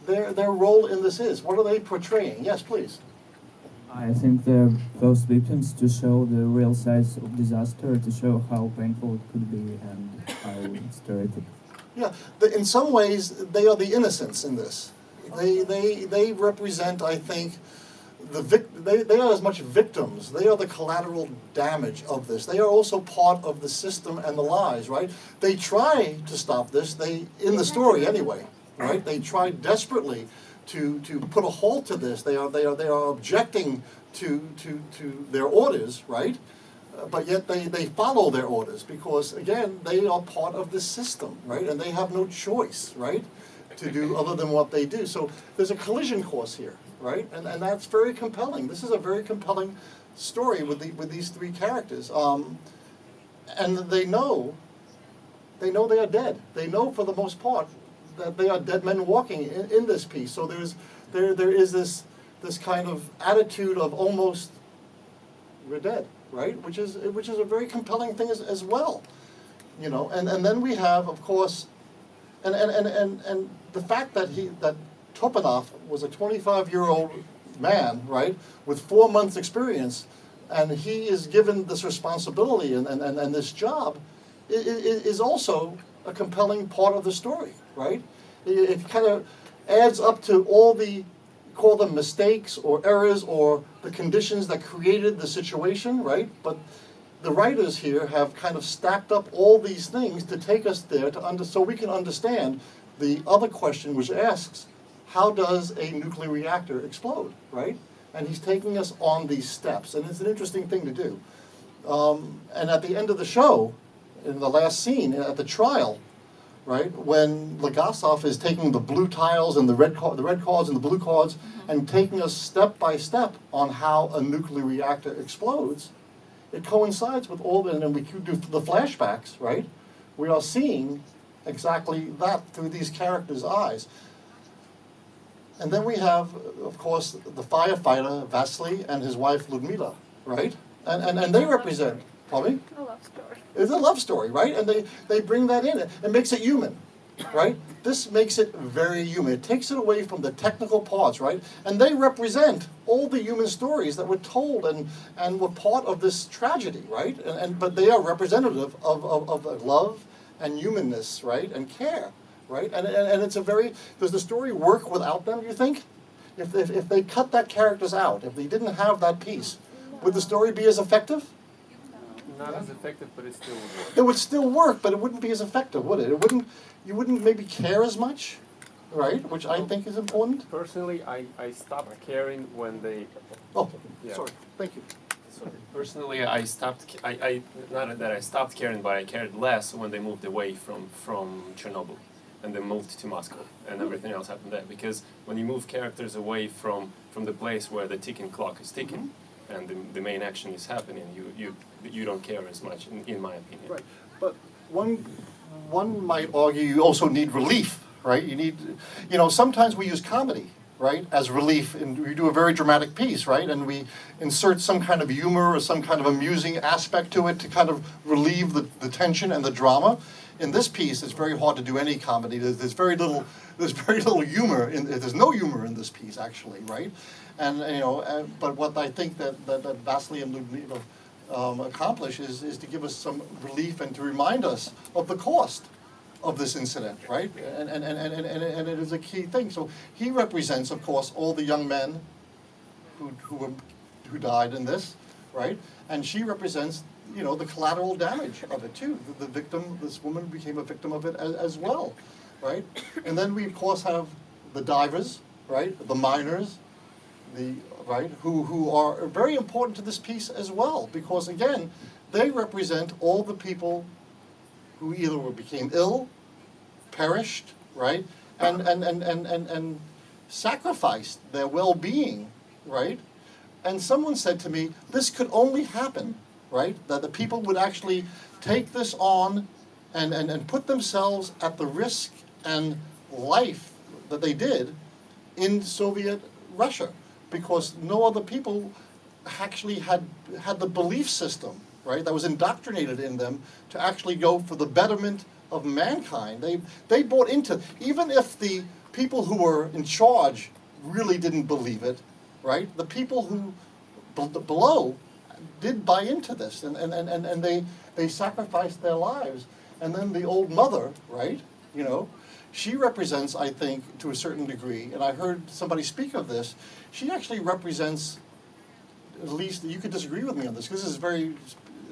role in this is? What are they portraying? Yes, please. I think they're those victims to show the real size of disaster, to show how painful it could be and how it's terrific. Yeah, in some ways, they are the innocents in this. They represent, I think, they are as much victims. They are the collateral damage of this. They are also part of the system and the lies, right? They try to stop this. In the story anyway, right? They try desperately to put a halt to this. They are objecting to their orders, right? But yet they follow their orders because, again, they are part of this system, right? And they have no choice, right, to do other than what they do. So there's a collision course here, right? And that's very compelling. This is a very compelling story with these three characters. And they know they are dead. They know for the most part that they are dead men walking in this piece. So there is this kind of attitude of almost we're dead, right? Which is a very compelling thing as well, you know. And then we have, of course, and the fact that Topanov was a 25-year-old man, right, with 4 months experience, and he is given this responsibility and this job, is also a compelling part of the story, right? It kind of adds up to all the, call them mistakes or errors or the conditions that created the situation, right? But the writers here have kind of stacked up all these things to take us there so we can understand the other question, which asks, how does a nuclear reactor explode, right? And he's taking us on these steps, and it's an interesting thing to do. And at the end of the show, in the last scene, at the trial, right, when Legasov is taking the blue tiles and the red cards and the blue cards and taking us step by step on how a nuclear reactor explodes, it coincides with all, and then we do the flashbacks, right? We are seeing exactly that through these characters' eyes. And then we have, of course, the firefighter, Vasily, and his wife, Ludmila, right? And they represent, pardon me? A love story. It's a love story, right? And they bring that in. It makes it human, right? This makes it very human. It takes it away from the technical parts, right? And they represent all the human stories that were told and were part of this tragedy, right? But they are representative of love and humanness, right? And care, right? And it's a very, does the story work without them, you think? If they cut that characters out, if they didn't have that piece, would the story be as effective? Not as effective, but it still would work. It would still work, but it wouldn't be as effective, would it? You wouldn't maybe care as much, right? Which I think is important. Personally, I stopped caring when they... Oh, Yeah. sorry. Thank you. Sorry. Personally, I stopped... not that I stopped caring, but I cared less when they moved away from Chernobyl and they moved to Moscow and everything else happened there. Because when you move characters away from the place where the ticking clock is ticking, and the main action is happening, you don't care as much, in my opinion. Right, but one might argue you also need relief, right? You need, sometimes we use comedy, right, as relief, and we do a very dramatic piece, right, and we insert some kind of humor or some kind of amusing aspect to it to kind of relieve the tension and the drama. In this piece, it's very hard to do any comedy. There's very little humor. There's no humor in this piece, actually, right? And but what I think that Vasily and Ludmila accomplish is to give us some relief and to remind us of the cost of this incident, right? And it is a key thing. So he represents, of course, all the young men who died in this, right? And she represents, the collateral damage of it too. The victim, this woman became a victim of it as well, right? And then we, of course, have the divers, right? The miners, who are very important to this piece as well, because again, they represent all the people who either became ill, perished, right, and sacrificed their well-being, right? And someone said to me, this could only happen, right, that the people would actually take this on and put themselves at the risk and life that they did in Soviet Russia, because no other people actually had the belief system, right, that was indoctrinated in them to actually go for the betterment of mankind. They bought into, even if the people who were in charge really didn't believe it, right, the people who below did buy into this, and they sacrificed their lives. And then the old mother, right, she represents, I think, to a certain degree, and I heard somebody speak of this, she actually represents, at least, you could disagree with me on this, because this is very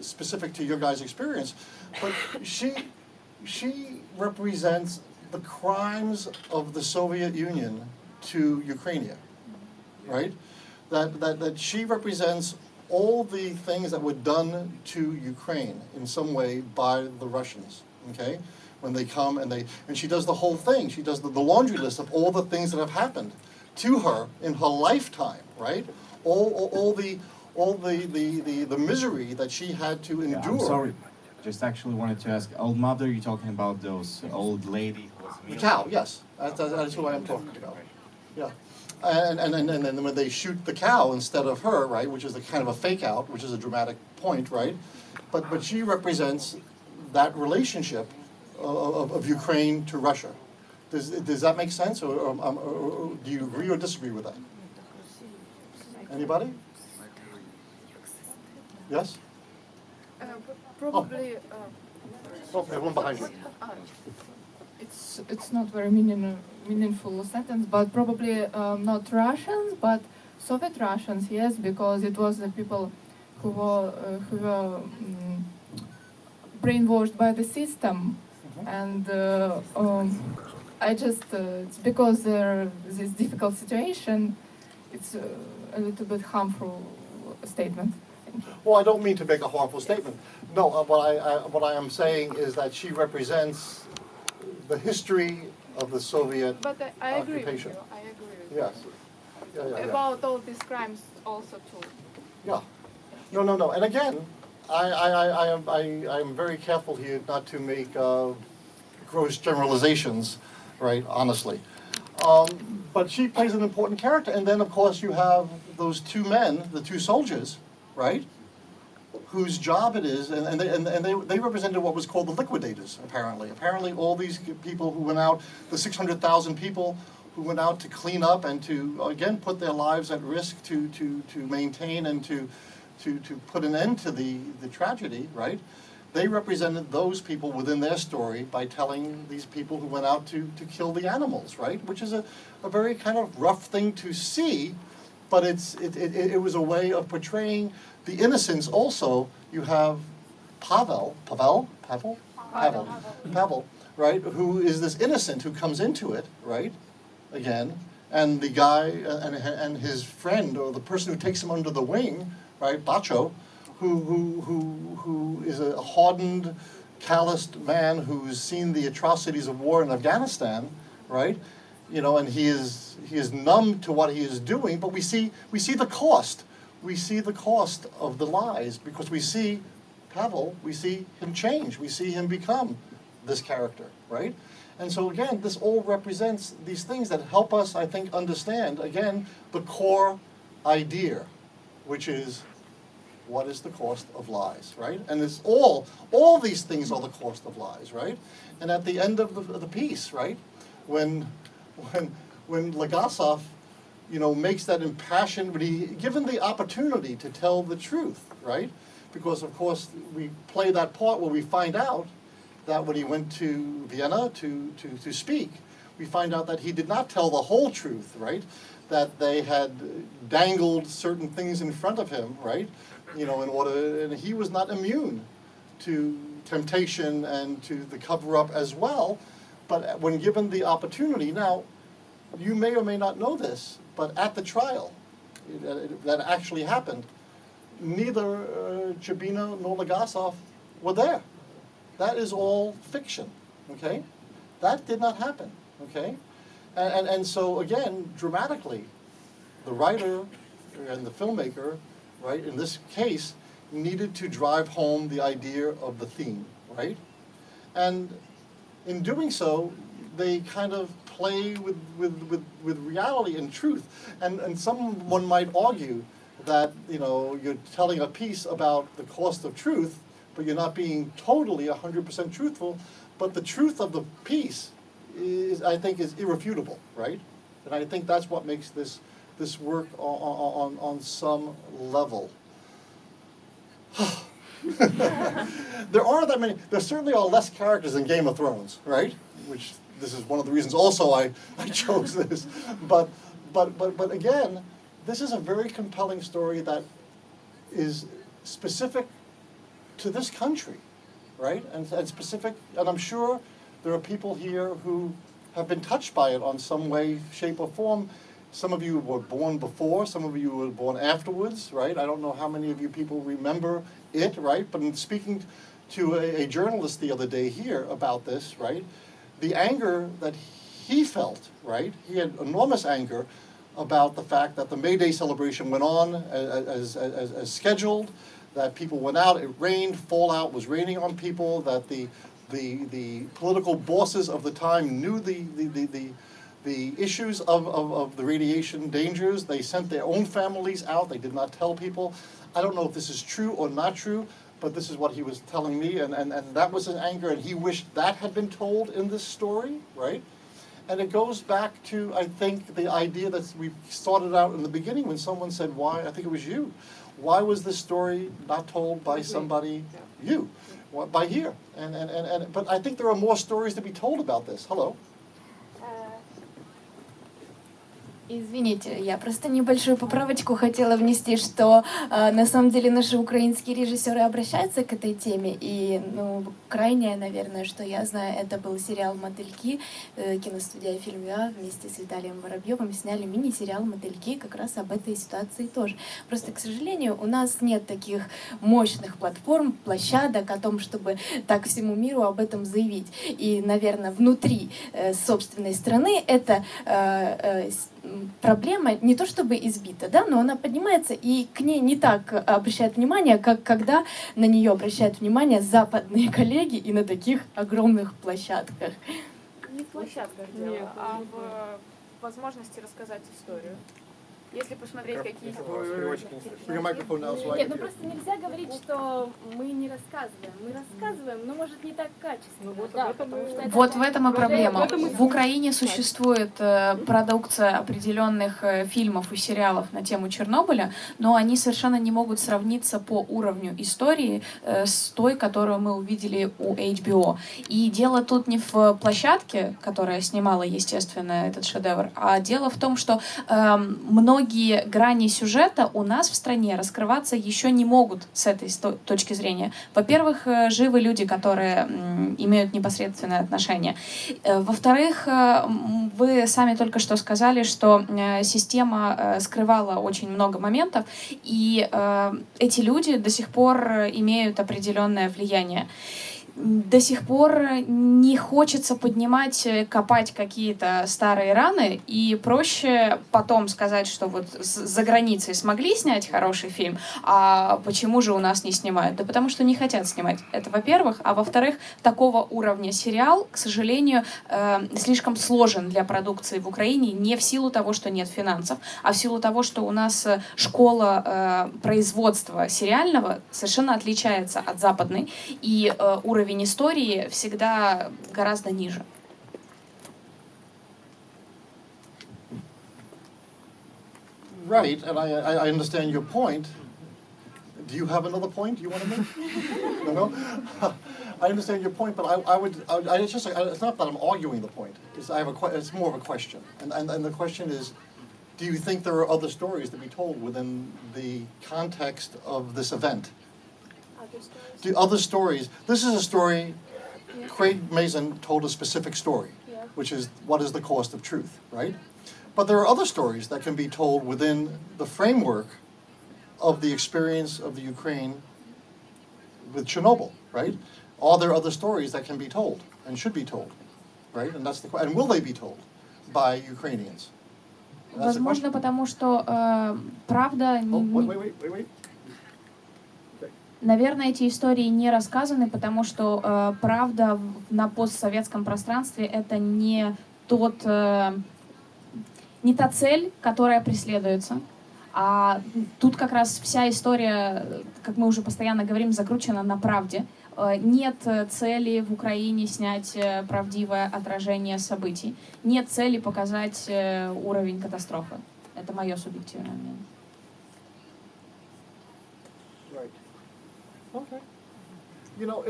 specific to your guys' experience, but she represents the crimes of the Soviet Union to Ukraine, right? That she represents all the things that were done to Ukraine in some way by the Russians, okay? When they come and she does the whole thing. She does the laundry list of all the things that have happened to her in her lifetime, right? All the misery that she had to endure. I'm sorry, just actually wanted to ask, old mother, you're talking about those old lady who was The cow, yes, that's who I am talking about. Yeah, and then when they shoot the cow instead of her, right, which is a kind of a fake out, which is a dramatic point, right? But she represents that relationship of Ukraine to Russia. Does that make sense, or do you agree or disagree with that? Anybody? Yes? Probably. Okay, one behind you. It's not very meaningful sentence, but probably not Russians, but Soviet Russians, yes, because it was the people who were brainwashed by the system, and I just it's because they're this difficult situation. It's a little bit harmful statement. Well, I don't mean to make a harmful statement. No, what I am saying is that she represents the history of the Soviet But I agree with occupation. you. I agree with you. Yes. Yeah. About all these crimes also too. Yeah. No. And again, I am very careful here not to make gross generalizations, right? Honestly. But she plays an important character, and then of course you have those two men, the two soldiers, right? Whose job it is, and they represented what was called the Liquidators, apparently. Apparently all these people who went out, the 600,000 people who went out to clean up and to, again, put their lives at risk to maintain and to put an end to the tragedy, right? They represented those people within their story by telling these people who went out to kill the animals, right? Which is a very kind of rough thing to see, but it was a way of portraying the innocence. Also, you have Pavel, right? Who is this innocent who comes into it, right? Again, and the guy and his friend, or the person who takes him under the wing, right? Bacho, who is a hardened, calloused man who's seen the atrocities of war in Afghanistan, right? And he is numb to what he is doing. But we see the cost. We see the cost of the lies, because we see Pavel, we see him change, we see him become this character, right? And so again, this all represents these things that help us, I think, understand, again, the core idea, which is, what is the cost of lies, right? And it's all these things are the cost of lies, right? And at the end of the piece, right, when Legasov, makes that impassioned, when he given the opportunity to tell the truth, right? Because of course we play that part where we find out that when he went to Vienna to speak, we find out that he did not tell the whole truth, right? That they had dangled certain things in front of him, right? And he was not immune to temptation and to the cover-up as well. But when given the opportunity, now, you may or may not know this, but at the trial that actually happened, neither Chabina nor Legasov were there. That is all fiction, okay? That did not happen, okay? And so, again, dramatically, the writer and the filmmaker, right, in this case, needed to drive home the idea of the theme, right? And in doing so, they kind of play with reality and truth. And someone might argue that, you know, you're telling a piece about the cost of truth, but you're not being totally 100% truthful. But the truth of the piece is, I think, is irrefutable, right? And I think that's what makes this work on some level. There aren't that many. There certainly are less characters in Game of Thrones, right? Which this is one of the reasons also I chose this. But again, this is a very compelling story that is specific to this country, right? And specific, and I'm sure there are people here who have been touched by it on some way, shape, or form. Some of you were born before, some of you were born afterwards, right? I don't know how many of you people remember it, right? But in speaking to a journalist the other day here about this, right? The anger that he felt, right? He had enormous anger about the fact that the May Day celebration went on as scheduled, that people went out, it rained, fallout was raining on people, that the political bosses of the time knew the issues of the radiation dangers. They sent their own families out. They did not tell people. I don't know if this is true or not true, but this is what he was telling me, and that was an anger, and he wished that had been told in this story, right? And it goes back to, I think, the idea that we started out in the beginning when someone said, why, I think it was you, why was this story not told by somebody, you, by here? But I think there are more stories to be told about this. Hello. Извините, я просто небольшую поправочку хотела внести, что на самом деле наши украинские режиссеры обращаются к этой теме, и крайнее, наверное, что я знаю, это был сериал «Мотыльки», киностудия «Фильм.ua» вместе с Виталием Воробьевым сняли мини-сериал «Мотыльки» как раз об этой ситуации тоже. Просто, к сожалению, у нас нет таких мощных платформ, площадок о том, чтобы так всему миру об этом заявить. И, наверное, внутри собственной страны это проблема не то чтобы избита, да, но она поднимается, и к ней не так обращают внимание, как когда на нее обращают внимание западные коллеги и на таких огромных площадках. Не в площадках дело, а в возможности рассказать историю. Если посмотреть какие-то... Нет, ну просто нельзя говорить, что мы не рассказываем. Мы рассказываем, но может не так качественно. Вот в этом и проблема. В Украине существует продукция определенных фильмов и сериалов на тему Чернобыля, но они совершенно не могут сравниться по уровню истории с той, которую мы увидели у HBO. И дело тут не в площадке, которая снимала, естественно, этот шедевр, а дело в том, что многие грани сюжета у нас в стране раскрываться еще не могут с этой точки зрения. Во-первых, живы люди, которые имеют непосредственное отношение. Во-вторых, вы сами только что сказали, что система скрывала очень много моментов, и эти люди до сих пор имеют определенное влияние. До сих пор не хочется поднимать, копать какие-то старые раны, и проще потом сказать, что вот за границей смогли снять хороший фильм, а почему же у нас не снимают? Да потому что не хотят снимать. Это во-первых. А во-вторых, такого уровня сериал, к сожалению, слишком сложен для продукции в Украине не в силу того, что нет финансов, а в силу того, что у нас школа производства сериального совершенно отличается от западной, и уровень истории всегда гораздо ниже. Right, and I understand your point. Do you have another point you want to make? No? I understand your point, but it's not that I'm arguing the point. It's more of a question. And the question is, do you think there are other stories to be told within the context of this event? The other stories. This is a story. Craig Mazin told a specific story, which is what is the cost of truth, right? But there are other stories that can be told within the framework of the experience of the Ukraine with Chernobyl, right? Are there other stories that can be told and should be told, right? And that's the question. And will they be told by Ukrainians? Возможно, потому что правда. Wait. Наверное, эти истории не рассказаны, потому что правда на постсоветском пространстве это не не та цель, которая преследуется. А тут как раз вся история, как мы уже постоянно говорим, закручена на правде. Нет цели в Украине снять правдивое отражение событий. Нет цели показать уровень катастрофы. Это мое субъективное мнение. Right. Okay. You know,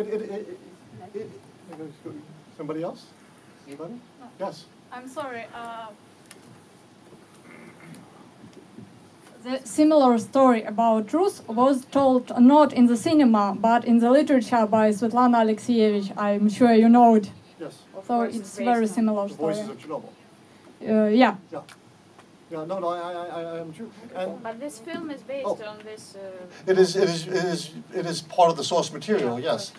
somebody else? Anybody? Yes. I'm sorry. The similar story about truth was told not in the cinema, but in the literature by Svetlana Alexievich. I'm sure you know it. Yes. So it's very similar The story. Voices of Chernobyl. Yeah. Yeah. Yeah. No. I am true. And But this film is based on this. It is part of the source material. Yes.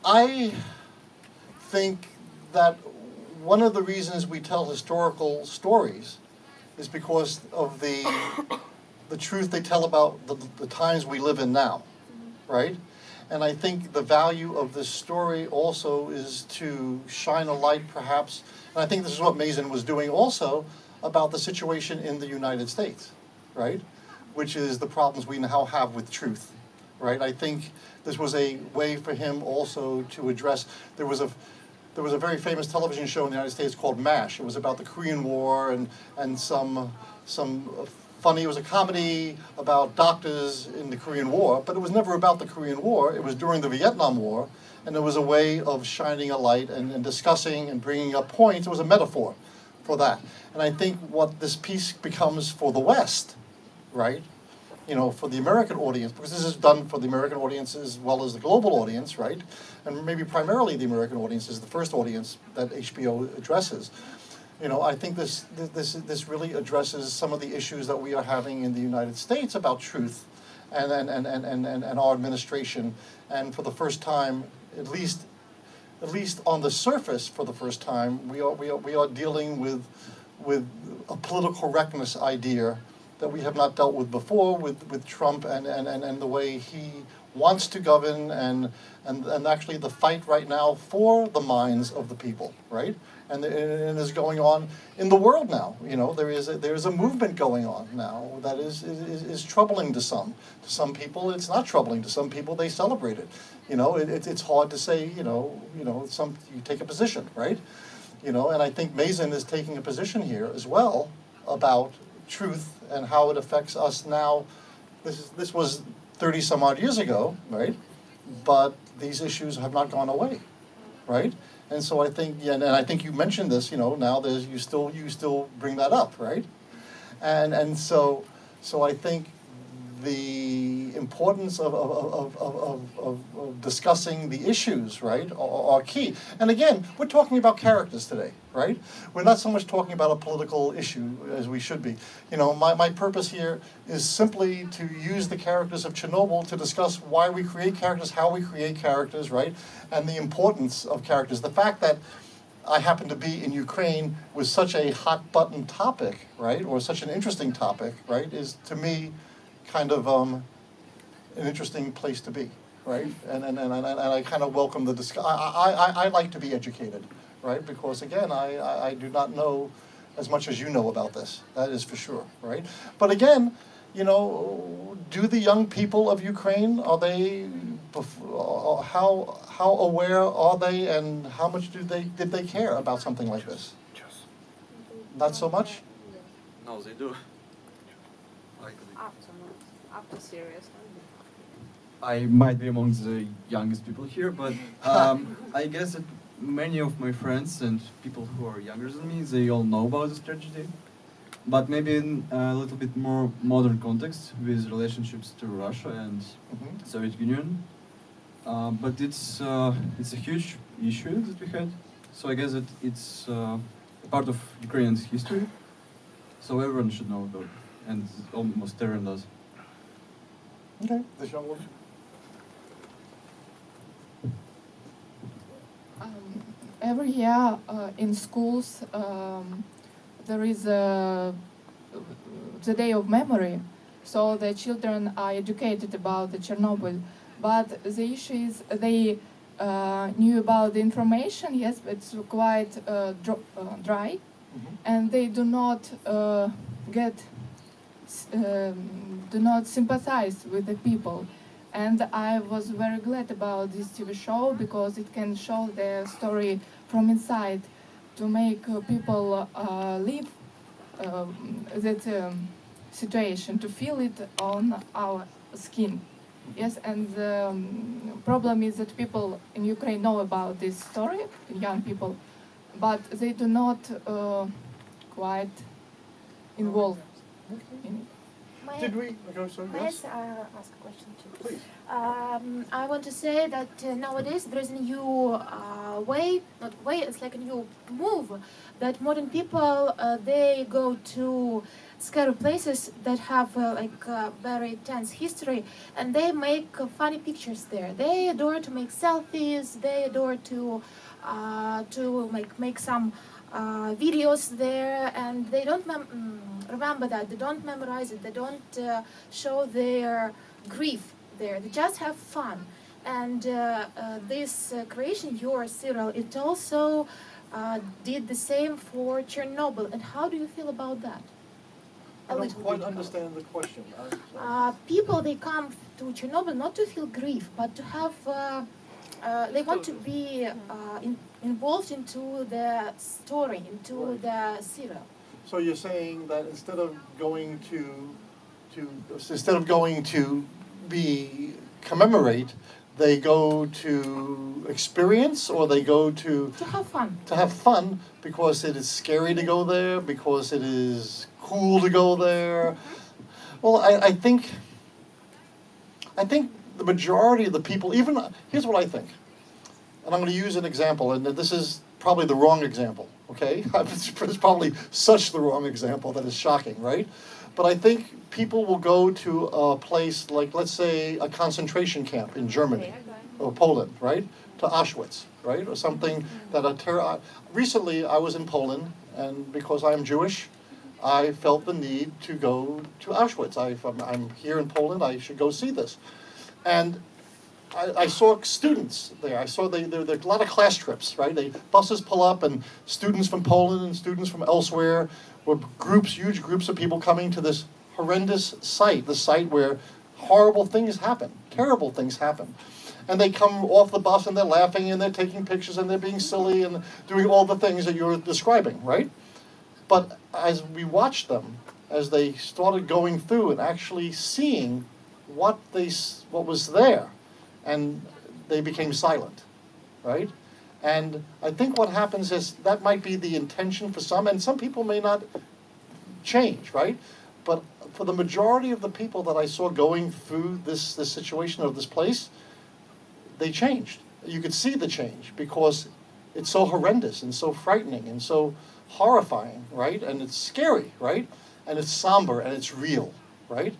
I think that one of the reasons we tell historical stories is because of the truth they tell about the times we live in now, right? And I think the value of this story also is to shine a light, perhaps, and I think this is what Mason was doing also, about the situation in the United States, right? Which is the problems we now have with truth, right? I think this was a way for him also to address, there was a very famous television show in the United States called MASH. It was about the Korean War and some funny, it was a comedy about doctors in the Korean War, but it was never about the Korean War. It was during the Vietnam War, and it was a way of shining a light and discussing and bringing up points. It was a metaphor for that. And I think what this piece becomes for the West, right, you know, for the American audience, because this is done for the American audience as well as the global audience, right? And maybe primarily the American audience is the first audience that HBO addresses. You know, I think this really addresses some of the issues that we are having in the United States about truth and our administration. And for the first time, at least on the surface, for the first time, we are dealing with a political correctness idea that we have not dealt with before with Trump and the way he wants to govern and actually the fight right now for the minds of the people, right? And is going on in the world now. You know, there is a movement going on now that is troubling to some. To some people, it's not troubling. To some people, they celebrate it. You know, it's hard to say. You take a position, right? You know, and I think Mason is taking a position here as well about truth and how it affects us now. This was 30 some odd years ago, right? But these issues have not gone away, right? And so I think, and I think you mentioned this, you know, now you still bring that up, right? And so I think the importance of discussing the issues, right, are key. And again, we're talking about characters today, right? We're not so much talking about a political issue as we should be. You know, my purpose here is simply to use the characters of Chernobyl to discuss why we create characters, how we create characters, right? And the importance of characters. The fact that I happen to be in Ukraine with such a hot button topic, right, or such an interesting topic, right, is to me kind of an interesting place to be, right? And I kind of welcome the discussion. I like to be educated, right? Because again, I do not know as much as you know about this. That is for sure, right? But again, you know, do the young people of Ukraine, are they, how aware are they, and how much did they care about something like this? Not so much? No, they do. After serious. I might be among the youngest people here, but I guess that many of my friends and people who are younger than me, they all know about this tragedy, but maybe in a little bit more modern context with relationships to Russia and Soviet Union. But it's a huge issue that we had, so I guess that it's a part of Ukrainian history, so everyone should know about it, and almost everyone does. Okay, this young woman. Every year in schools there is the Day of Memory, so the children are educated about the Chernobyl. But the issue is they knew about the information. Yes, it's quite dry, and they do not do not sympathize with the people. And I was very glad about this TV show because it can show the story from inside to make people live that situation, to feel it on our skin. Yes, and the problem is that people in Ukraine know about this story, young people, but they do not quite involve in it. Did we? Okay, sorry, May I yes? ask a question too? Please. I want to say that nowadays there is a new it's like a new move that modern people they go to scary places that have very tense history, and they make funny pictures there. They adore to make selfies. They adore to make some videos there, and they don't remember that. They don't memorize it. They don't show their grief there. They just have fun. And this creation, your serial, it also did the same for Chernobyl. And how do you feel about that? I don't quite understand the question. People, they come to Chernobyl not to feel grief, but to have, they want to be involved into the story, into the serial. So you're saying that instead of going to be commemorate, they go to experience, or they go to have fun. To have fun because it is scary to go there, because it is cool to go there. Well, I think the majority of the people, even here's what I think, and I'm going to use an example, and this is probably the wrong example. Okay, it's probably such the wrong example that is shocking, right? But I think people will go to a place like, let's say, a concentration camp in Germany or Poland, right? To Auschwitz, right? Or something that recently I was in Poland, and because I am Jewish, I felt the need to go to Auschwitz. I'm here in Poland, I should go see this. And I saw students there. I saw there are a lot of class trips, right? Buses pull up, and students from Poland and students from elsewhere, were huge groups of people coming to this horrendous site, the site where horrible things happen, terrible things happen. And they come off the bus and they're laughing and they're taking pictures and they're being silly and doing all the things that you're describing, right? But as we watched them, as they started going through and actually seeing what was there, and they became silent, right? And I think what happens is that might be the intention for some, and some people may not change, right? But for the majority of the people that I saw going through this situation of this place, they changed. You could see the change because it's so horrendous and so frightening and so horrifying, right? And it's scary, right? And it's somber and it's real, right?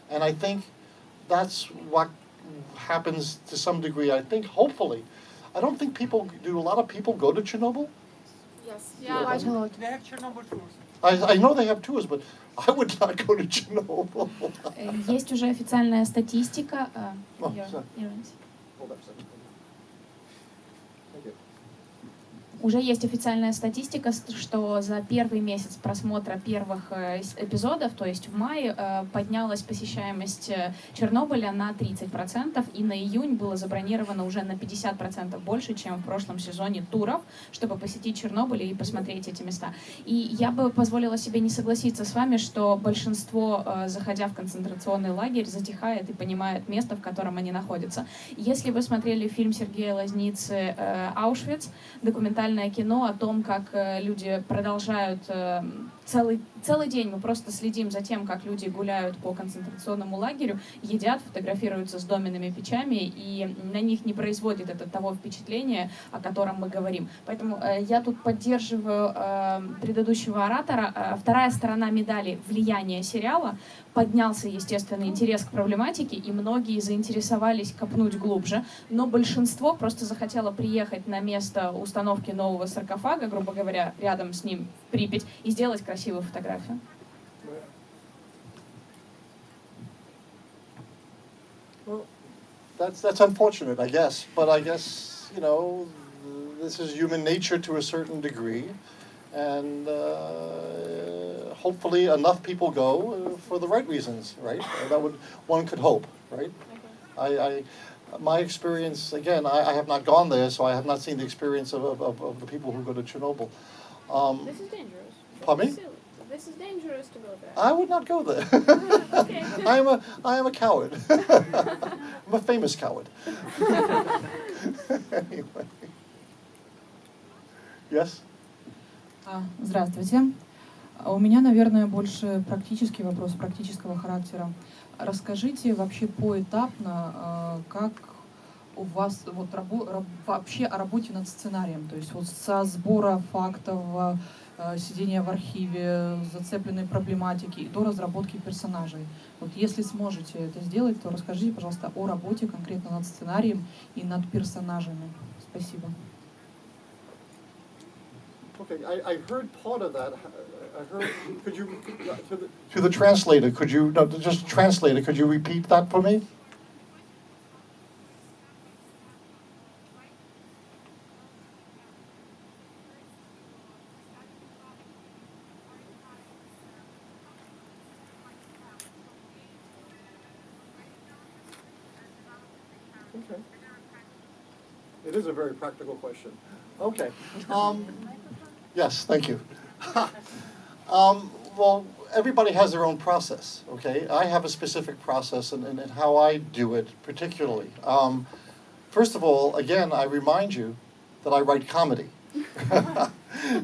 And I think that's what happens to some degree. I think, hopefully, I don't think a lot of people go to Chernobyl? Yes, quite a lot. They have Chernobyl tours. I know they have tours, but I would not go to Chernobyl. Есть уже официальная статистика. Hold on a second. Уже есть официальная статистика, что за первый месяц просмотра первых эпизодов, то есть в мае, поднялась посещаемость Чернобыля на 30%, и на июнь было забронировано уже на 50% больше, чем в прошлом сезоне туров, чтобы посетить Чернобыль и посмотреть эти места. И я бы позволила себе не согласиться с вами, что большинство, заходя в концентрационный лагерь, затихает и понимает место, в котором они находятся. Если вы смотрели фильм Сергея Лазницы «Аушвиц», документальное кино о том, как люди продолжают целый день, мы просто следим за тем, как люди гуляют по концентрационному лагерю, едят, фотографируются с доменными печами, и на них не производит это того впечатления, о котором мы говорим. Поэтому я тут поддерживаю предыдущего оратора. Вторая сторона медали — влияние сериала. Поднялся, естественно, интерес к проблематике, и многие заинтересовались копнуть глубже, но большинство просто захотело приехать на место установки нового саркофага, грубо говоря, рядом с ним в Припять, и сделать красивую фотографию. Well, that's unfortunate, I guess. But I guess you know, this is human nature to a certain degree, and hopefully enough people go for the right reasons, right? One could hope, right? My experience, again, I have not gone there, so I have not seen the experience of the people who go to Chernobyl. This is dangerous. Pardon me? This is dangerous to go there. I would not go there. Okay. I am a coward. I'm a famous coward. Anyway. Yes? Здравствуйте. У меня, наверное, больше практический вопрос, практического характера. Расскажите вообще поэтапно, как у вас вот вообще о работе над сценарием, то есть вот со сбора фактов, сидения в архиве, зацепленной проблематики до разработки персонажей. Вот если сможете это сделать, то расскажите, пожалуйста, о работе конкретно над сценарием и над персонажами. Спасибо. Okay, I heard part of that. I heard. Could you, to the translator? Could you just translate it? Could you repeat that for me? Okay. It is a very practical question. Okay. Yes, thank you. Well, everybody has their own process, okay? I have a specific process and how I do it particularly. First of all, again, I remind you that I write comedy.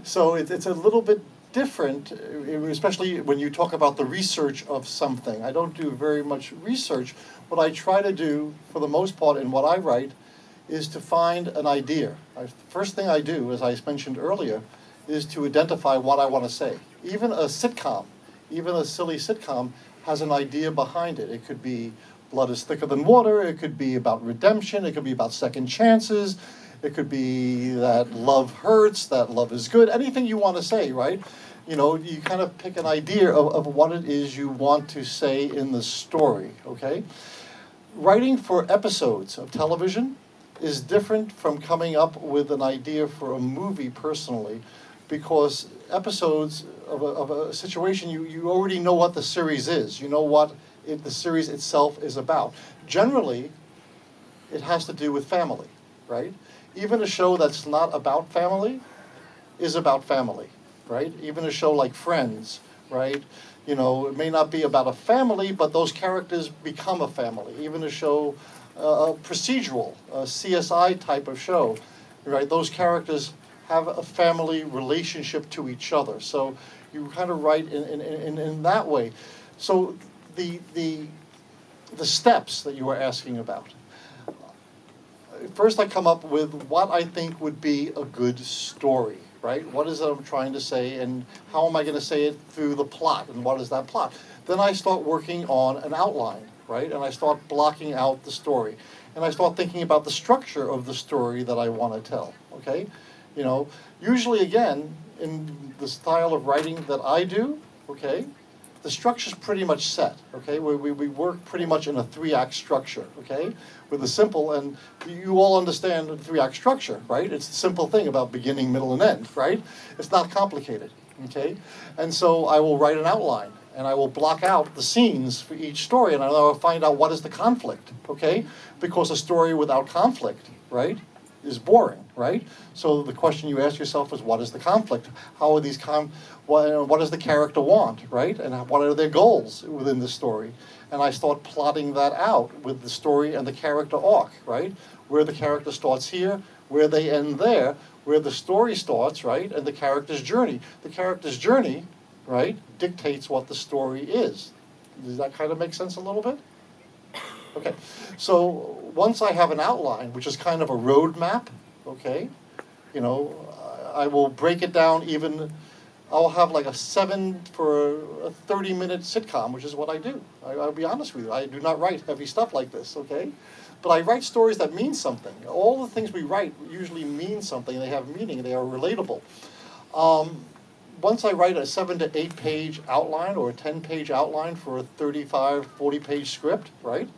So it's a little bit different, especially when you talk about the research of something. I don't do very much research. What I try to do, for the most part, in what I write, is to find an idea. First thing I do, as I mentioned earlier, is to identify what I want to say. Even a sitcom, even a silly sitcom, has an idea behind it. It could be blood is thicker than water. It could be about redemption. It could be about second chances. It could be that love hurts, that love is good. Anything you want to say, right? You know, you kind of pick an idea of what it is you want to say in the story, okay? Writing for episodes of television is different from coming up with an idea for a movie personally, because episodes of a situation, you already know what the series is. You know what the series itself is about. Generally, it has to do with family, right? Even a show that's not about family is about family, right? Even a show like Friends, right? You know, it may not be about a family, but those characters become a family. Even a show, a procedural, a CSI type of show, right? Those characters have a family relationship to each other. So you kind of write in that way. So the steps that you were asking about. First I come up with what I think would be a good story, right? What is it I'm trying to say, and how am I going to say it through the plot, and what is that plot? Then I start working on an outline, right? And I start blocking out the story. And I start thinking about the structure of the story that I want to tell, okay? You know, usually, again, in the style of writing that I do, okay, the structure's pretty much set, okay? We work pretty much in a 3-act structure, okay? With a simple, and you all understand the 3-act structure, right? It's a simple thing about beginning, middle, and end, right? It's not complicated, okay? And so I will write an outline, and I will block out the scenes for each story, and I will find out what is the conflict, okay? Because a story without conflict, right, is boring, right? So the question you ask yourself is, what is the conflict? How are these what does the character want, right? And what are their goals within the story? And I start plotting that out with the story and the character arc, right? Where the character starts here, where they end there, where the story starts, right? And the character's journey. The character's journey, right, dictates what the story is. Does that kind of make sense a little bit? Okay, so once I have an outline, which is kind of a roadmap, okay, you know, I will break it down even, I'll have like a 7 for a 30-minute sitcom, which is what I do. I'll be honest with you, I do not write heavy stuff like this, okay? But I write stories that mean something. All the things we write usually mean something, they have meaning, they are relatable. Once I write a 7 to 8 page outline or a 10-page outline for a 35, 40-page script, right?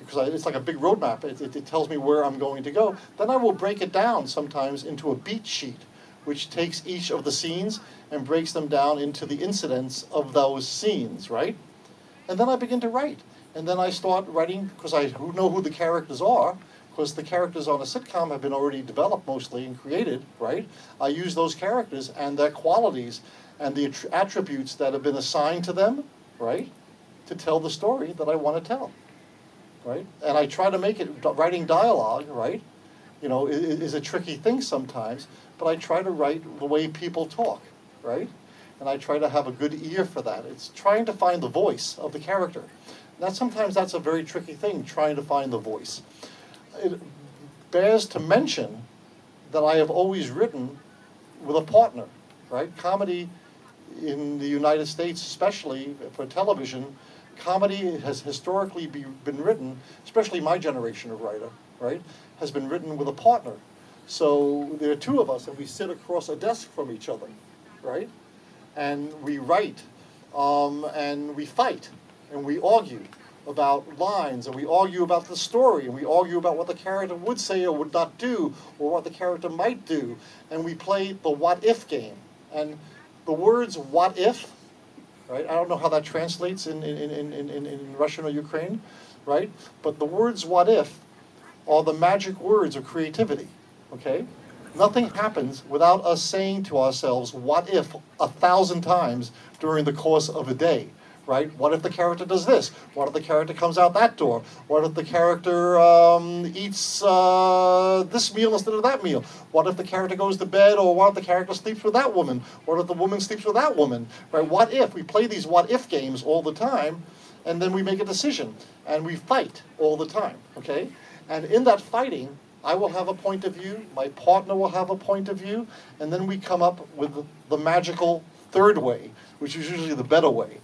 because it's like a big roadmap. It tells me where I'm going to go. Then I will break it down sometimes into a beat sheet, which takes each of the scenes and breaks them down into the incidents of those scenes, right? And then I begin to write. And then I start writing, because I know who the characters are, because the characters on a sitcom have been already developed mostly and created, right? I use those characters and their qualities and the attributes that have been assigned to them, right, to tell the story that I want to tell, right? And I try to make it, writing dialogue, right, you know, is a tricky thing sometimes, but I try to write the way people talk, right? And I try to have a good ear for that. It's trying to find the voice of the character. Sometimes that's a very tricky thing, trying to find the voice. It bears to mention that I have always written with a partner, right? Comedy in the United States, especially for television, comedy has historically been written, especially my generation of writer, right, has been written with a partner. So there are two of us, and we sit across a desk from each other, right? And we write, and we fight, and we argue about lines, and we argue about the story, and we argue about what the character would say or would not do, or what the character might do, and we play the what-if game. And the words what if, right, I don't know how that translates in Russian or Ukraine, right, but the words what if are the magic words of creativity, okay? Nothing happens without us saying to ourselves, what if 1,000 times during the course of a day, right? What if the character does this? What if the character comes out that door? What if the character eats this meal instead of that meal? What if the character goes to bed, or what if the character sleeps with that woman? What if the woman sleeps with that woman? Right? What if? We play these what if games all the time, and then we make a decision, and we fight all the time, okay? And in that fighting, I will have a point of view, my partner will have a point of view, and then we come up with the magical third way, which is usually the better way.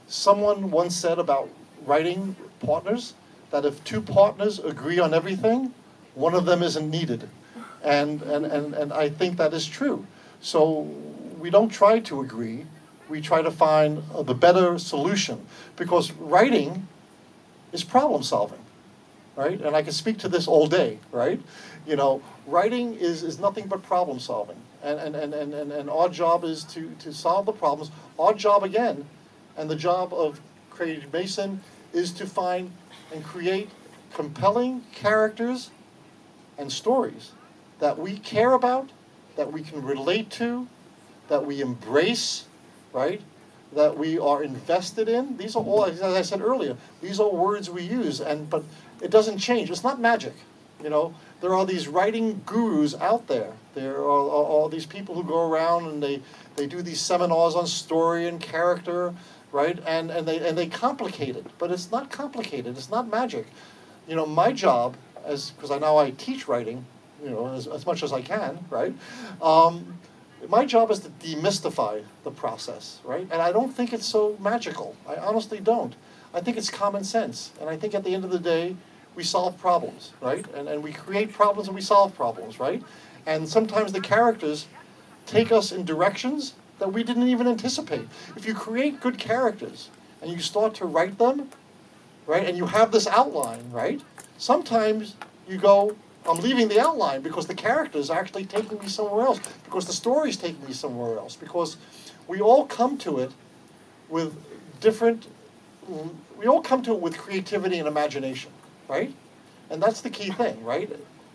Someone once said about writing partners that if two partners agree on everything, one of them isn't needed. And I think that is true. So we don't try to agree, we try to find the better solution, because writing is problem solving. Right? And I can speak to this all day, right? You know, writing is nothing but problem solving. And our job is to solve the problems. Our job, again, and the job of Creative Mason, is to find and create compelling characters and stories that we care about, that we can relate to, that we embrace, right? That we are invested in. These are all, as I said earlier, these are words we use, but it doesn't change. It's not magic. You know, there are these writing gurus out there. There are all these people who go around and they do these seminars on story and character, right? And they complicate it, but it's not complicated. It's not magic. You know, my job, because I know I teach writing, you know, as much as I can, right? My job is to demystify the process, right? And I don't think it's so magical. I honestly don't. I think it's common sense. And I think at the end of the day, we solve problems, right? And we create problems and we solve problems, right? And sometimes the characters take us in directions that we didn't even anticipate. If you create good characters and you start to write them, right, and you have this outline, right, sometimes you go, I'm leaving the outline because the character's actually taking me somewhere else, because the story's taking me somewhere else, because we all come to it with creativity and imagination, right? And that's the key thing, right?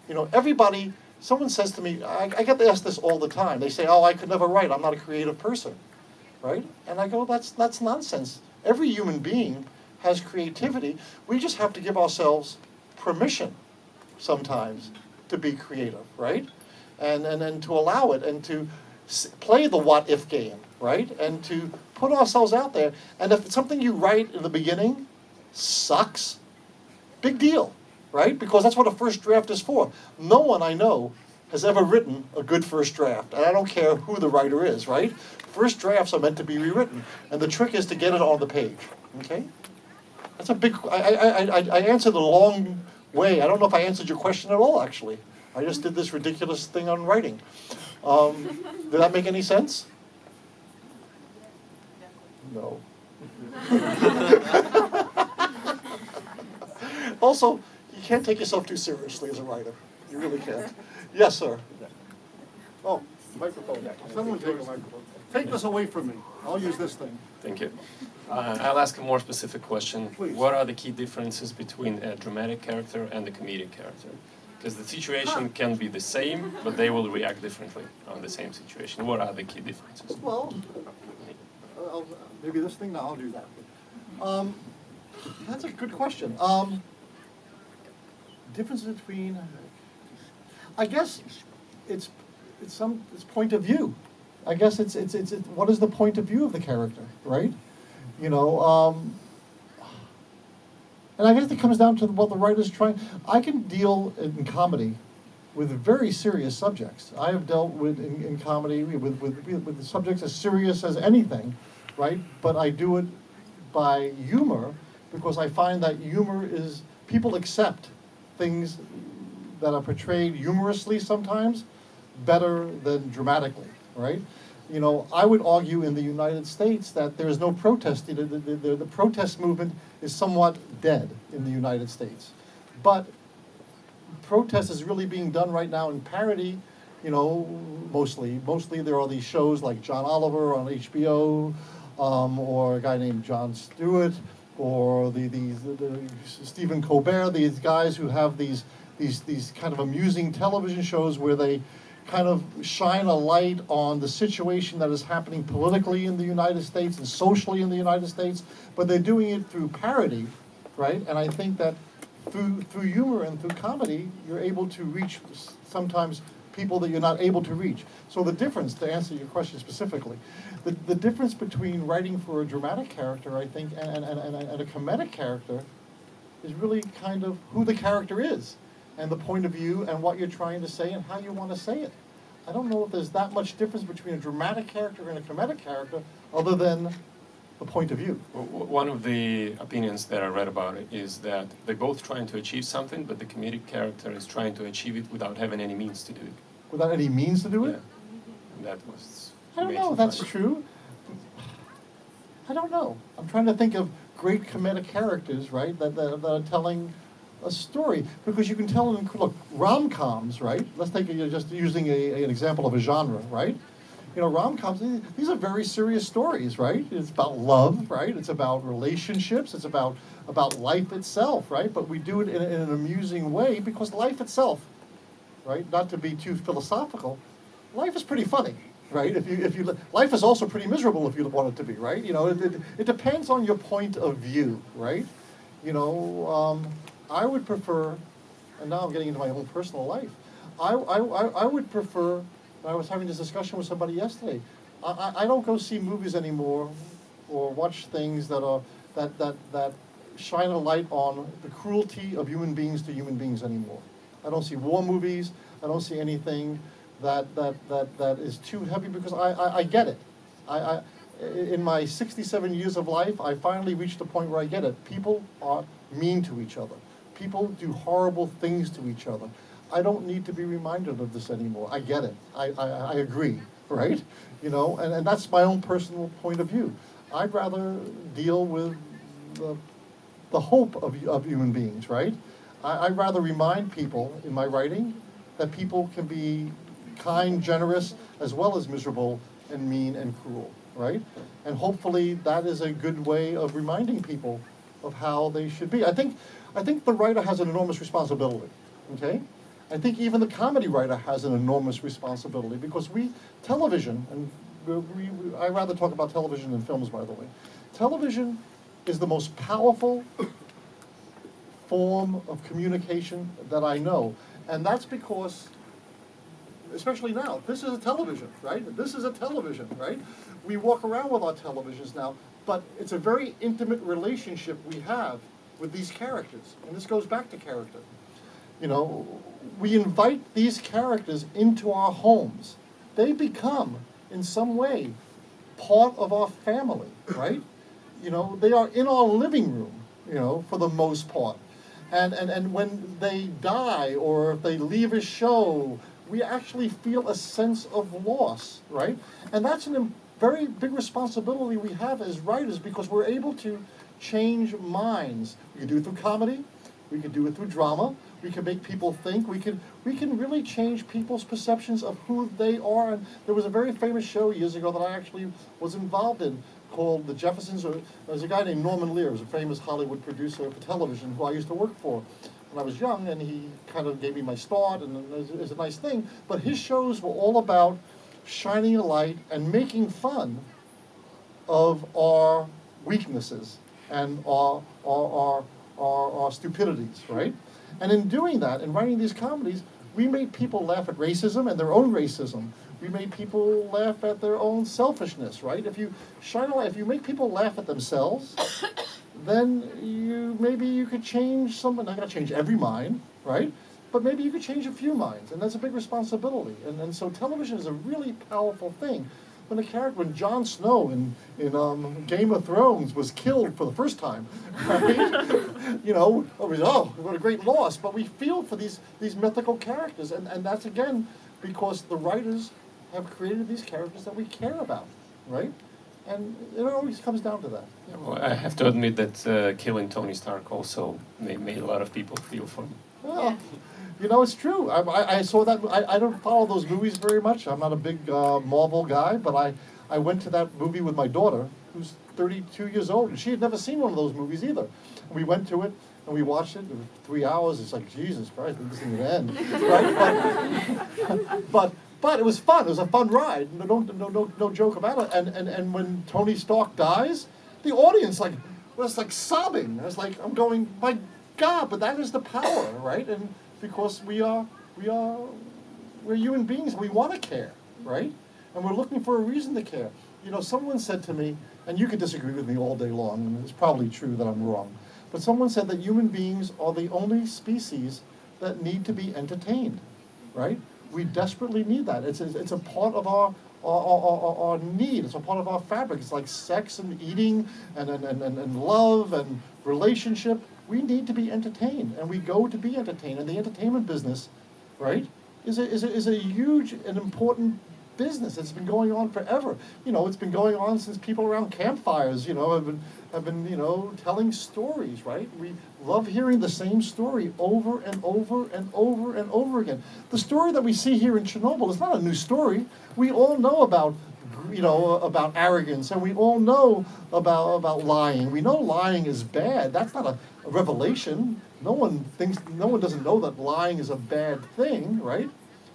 You know, everybody, someone says to me, I get asked this all the time. They say, oh, I could never write. I'm not a creative person, right? And I go, that's nonsense. Every human being has creativity. We just have to give ourselves permission sometimes to be creative, right? And to allow it and to play the what-if game, right? And to put ourselves out there. And if something you write in the beginning sucks, big deal, right? Because that's what a first draft is for. No one I know has ever written a good first draft. And I don't care who the writer is, right? First drafts are meant to be rewritten. And the trick is to get it on the page, okay? That's a big, I answered a long way. I don't know if I answered your question at all, actually. I just did this ridiculous thing on writing. Did that make any sense? No. also, you can't take yourself too seriously as a writer. You really can't. Yes, sir. Oh, microphone. Someone take a microphone. Take this away from me. I'll use this thing. Thank you. I'll ask a more specific question. Please. What are the key differences between a dramatic character and a comedic character? Because the situation can be the same, but they will react differently on the same situation. What are the key differences? Well, maybe this thing. No, I'll do that. That's a good question. Difference between, I guess, it's point of view. I guess it's what is the point of view of the character, right? You know, and I guess it comes down to what the writer's trying. I can deal in comedy with very serious subjects. I have dealt with in comedy with the subjects as serious as anything, right? But I do it by humor because I find that humor is, people accept things that are portrayed humorously sometimes better than dramatically, right? You know, I would argue in the United States that there is no protest. The protest movement is somewhat dead in the United States. But protest is really being done right now in parody, you know, mostly. Mostly there are these shows like John Oliver on HBO, or a guy named Jon Stewart, or the Stephen Colbert, these guys who have these kind of amusing television shows where they kind of shine a light on the situation that is happening politically in the United States and socially in the United States, but they're doing it through parody, right? And I think that through humor and through comedy, you're able to reach sometimes people that you're not able to reach. So the difference, to answer your question specifically, the difference between writing for a dramatic character, I think, and a comedic character is really kind of who the character is, and the point of view, and what you're trying to say, and how you want to say it. I don't know if there's that much difference between a dramatic character and a comedic character, other than the point of view. One of the opinions that I read about it is that they're both trying to achieve something, but the comedic character is trying to achieve it without having any means to do it. Without any means to do it? Yeah. And that was... I don't know if that's true. I don't know. I'm trying to think of great comedic characters, right, that are telling a story, because you can tell in, look, rom-coms, right? Let's take just using an example of a genre, right? You know, rom-coms, these are very serious stories, right? It's about love, right? It's about relationships. It's about life itself, right? But we do it in an amusing way because life itself, right? Not to be too philosophical, life is pretty funny, right? If you life is also pretty miserable if you want it to be, right? You know, it depends on your point of view, right? You know, I would prefer, and now I'm getting into my own personal life, I would prefer, I was having this discussion with somebody yesterday, I don't go see movies anymore or watch things that shine a light on the cruelty of human beings to human beings anymore. I don't see war movies, I don't see anything that is too heavy, because I get it. In my 67 years of life, I finally reached the point where I get it. People are mean to each other. People do horrible things to each other. I don't need to be reminded of this anymore. I get it. I agree, right? You know, and that's my own personal point of view. I'd rather deal with the hope of human beings, right? I'd rather remind people in my writing that people can be kind, generous, as well as miserable and mean and cruel, right? And hopefully that is a good way of reminding people of how they should be. I think the writer has an enormous responsibility, okay? I think even the comedy writer has an enormous responsibility, because television, and I rather talk about television than films, by the way. Television is the most powerful form of communication that I know. And that's because, especially now, this is a television, right? This is a television, right? We walk around with our televisions now, but it's a very intimate relationship we have with these characters. And this goes back to character. You know, we invite these characters into our homes. They become, in some way, part of our family, right? You know, they are in our living room, you know, for the most part. And when they die, or if they leave a show, we actually feel a sense of loss, right? And that's a very big responsibility we have as writers, because we're able to change minds. We can do it through comedy, We could do it through drama. We can make people think. We can really change people's perceptions of who they are. And there was a very famous show years ago that I actually was involved in called The Jeffersons. There's a guy named Norman Lear, who's a famous Hollywood producer for television who I used to work for when I was young, and he kind of gave me my start, and it was a nice thing. But his shows were all about shining a light and making fun of our weaknesses and our stupidities, right? And in doing that, in writing these comedies, we made people laugh at racism and their own racism. We made people laugh at their own selfishness, right? If you shine a light, if you make people laugh at themselves, then maybe you could change someone. Not gonna change every mind, right? But maybe you could change a few minds, and that's a big responsibility. And so television is a really powerful thing. When Jon Snow in Game of Thrones was killed for the first time, right? What a great loss. But we feel for these mythical characters, and that's again because the writers have created these characters that we care about, right? And it always comes down to that. Yeah, well, I have to admit that killing Tony Stark also made a lot of people feel for him. Well, it's true. I saw that. I don't follow those movies very much. I'm not a big Marvel guy, but I went to that movie with my daughter, who's 32 years old, and she had never seen one of those movies either. And we went to it, and we watched it. It was 3 hours. It's like, Jesus Christ, this isn't going to end, right? But it was fun. It was a fun ride. No joke about it. And when Tony Stark dies, the audience was sobbing. I was like, I'm going, my God! But that is the power, right? And because we're human beings, and we want to care, right? And we're looking for a reason to care. Someone said to me, and you could disagree with me all day long, and it's probably true that I'm wrong, but someone said that human beings are the only species that need to be entertained, right? We desperately need that. It's a part of our need. It's a part of our fabric. It's like sex and eating and love and relationship. We need to be entertained, and we go to be entertained. And the entertainment business, right, is a huge and important business. It's been going on forever. It's been going on since people around campfires, have been telling stories, right? We love hearing the same story over and over and over and over again. The story that we see here in Chernobyl is not a new story. We all know about arrogance, and we all know about lying. We know lying is bad. That's not a revelation. No one doesn't know that lying is a bad thing, right?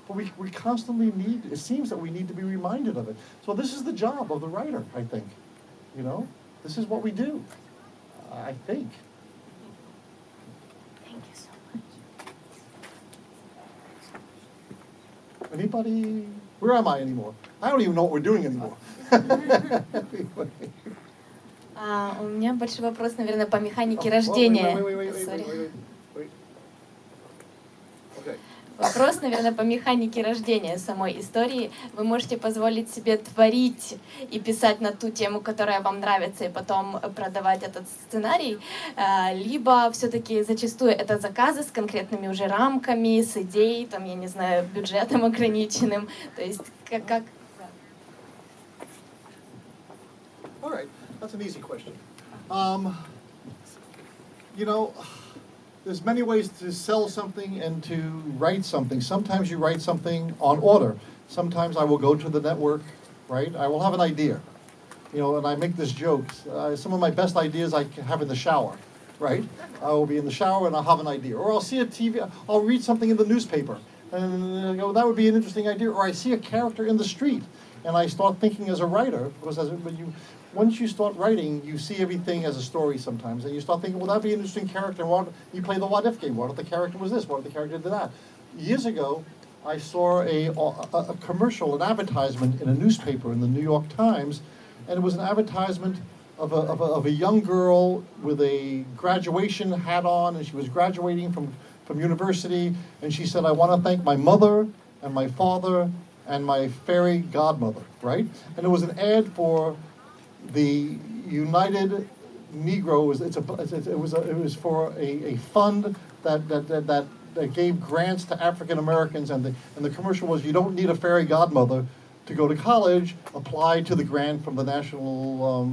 But we constantly it seems that we need to be reminded of it. So this is the job of the writer, I think. This is what we do, I think. Thank you so much. Anybody? Where am I anymore? I don't even know what we're doing anymore. У меня больше вопрос, наверное, по механике рождения. Вопрос, наверное, по механике рождения самой истории. Вы можете позволить себе творить и писать на ту тему, которая вам нравится, и потом продавать этот сценарий, либо все-таки зачастую это заказы с конкретными уже рамками, с идеей, там, я не знаю, бюджетом ограниченным. То есть как... All right, that's an easy question. There's many ways to sell something and to write something. Sometimes you write something on order. Sometimes I will go to the network, right? I will have an idea, and I make this joke. Some of my best ideas I have in the shower, right? I will be in the shower and I'll have an idea. Or I'll see a TV, I'll read something in the newspaper. And that would be an interesting idea. Or I see a character in the street and I start thinking as a writer, because once you start writing, you see everything as a story sometimes, and you start thinking, well, that'd be an interesting character. You play the what if game. What if the character was this? What if the character did that? Years ago, I saw a commercial, an advertisement in a newspaper in the New York Times, and it was an advertisement of a young girl with a graduation hat on, and she was graduating from university, and she said, I want to thank my mother and my father and my fairy godmother, right? And it was an ad for the United Negro. It was for a fund that gave grants to African Americans, and the commercial was, you don't need a fairy godmother to go to college. Apply to the grant from the National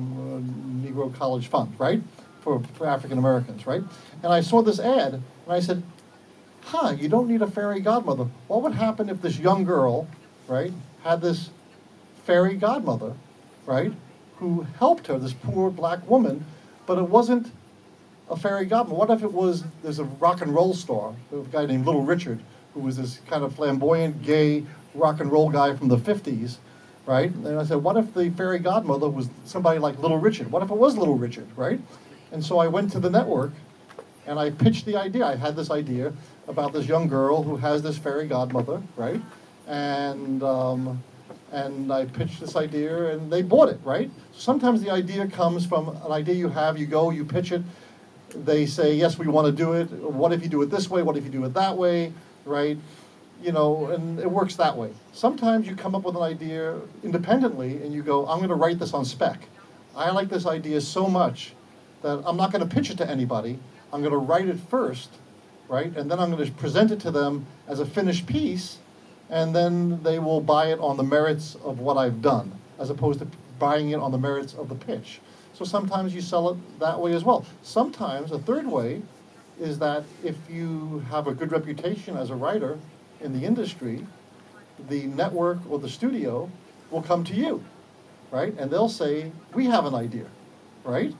Negro College Fund, right? for African Americans, right? And I saw this ad, and I said, you don't need a fairy godmother. What would happen if this young girl, right, had this fairy godmother, right, who helped her, this poor black woman, but it wasn't a fairy godmother? What if it was, there's a rock and roll star, a guy named Little Richard, who was this kind of flamboyant, gay rock and roll guy from the 50s, right? And I said, what if the fairy godmother was somebody like Little Richard? What if it was Little Richard, right? And so I went to the network and I pitched the idea. I had this idea about this young girl who has this fairy godmother, right? And I pitched this idea and they bought it, right? Sometimes the idea comes from an idea you have, you go, you pitch it, they say, yes, we want to do it. What if you do it this way? What if you do it that way, right? You know, and it works that way. Sometimes you come up with an idea independently and you go, I'm going to write this on spec. I like this idea so much that I'm not going to pitch it to anybody. I'm going to write it first, right? And then I'm going to present it to them as a finished piece, and then they will buy it on the merits of what I've done, as opposed to buying it on the merits of the pitch. So sometimes you sell it that way as well. Sometimes a third way is that if you have a good reputation as a writer in the industry, the network or the studio will come to you, right? And they'll say, we have an idea, right?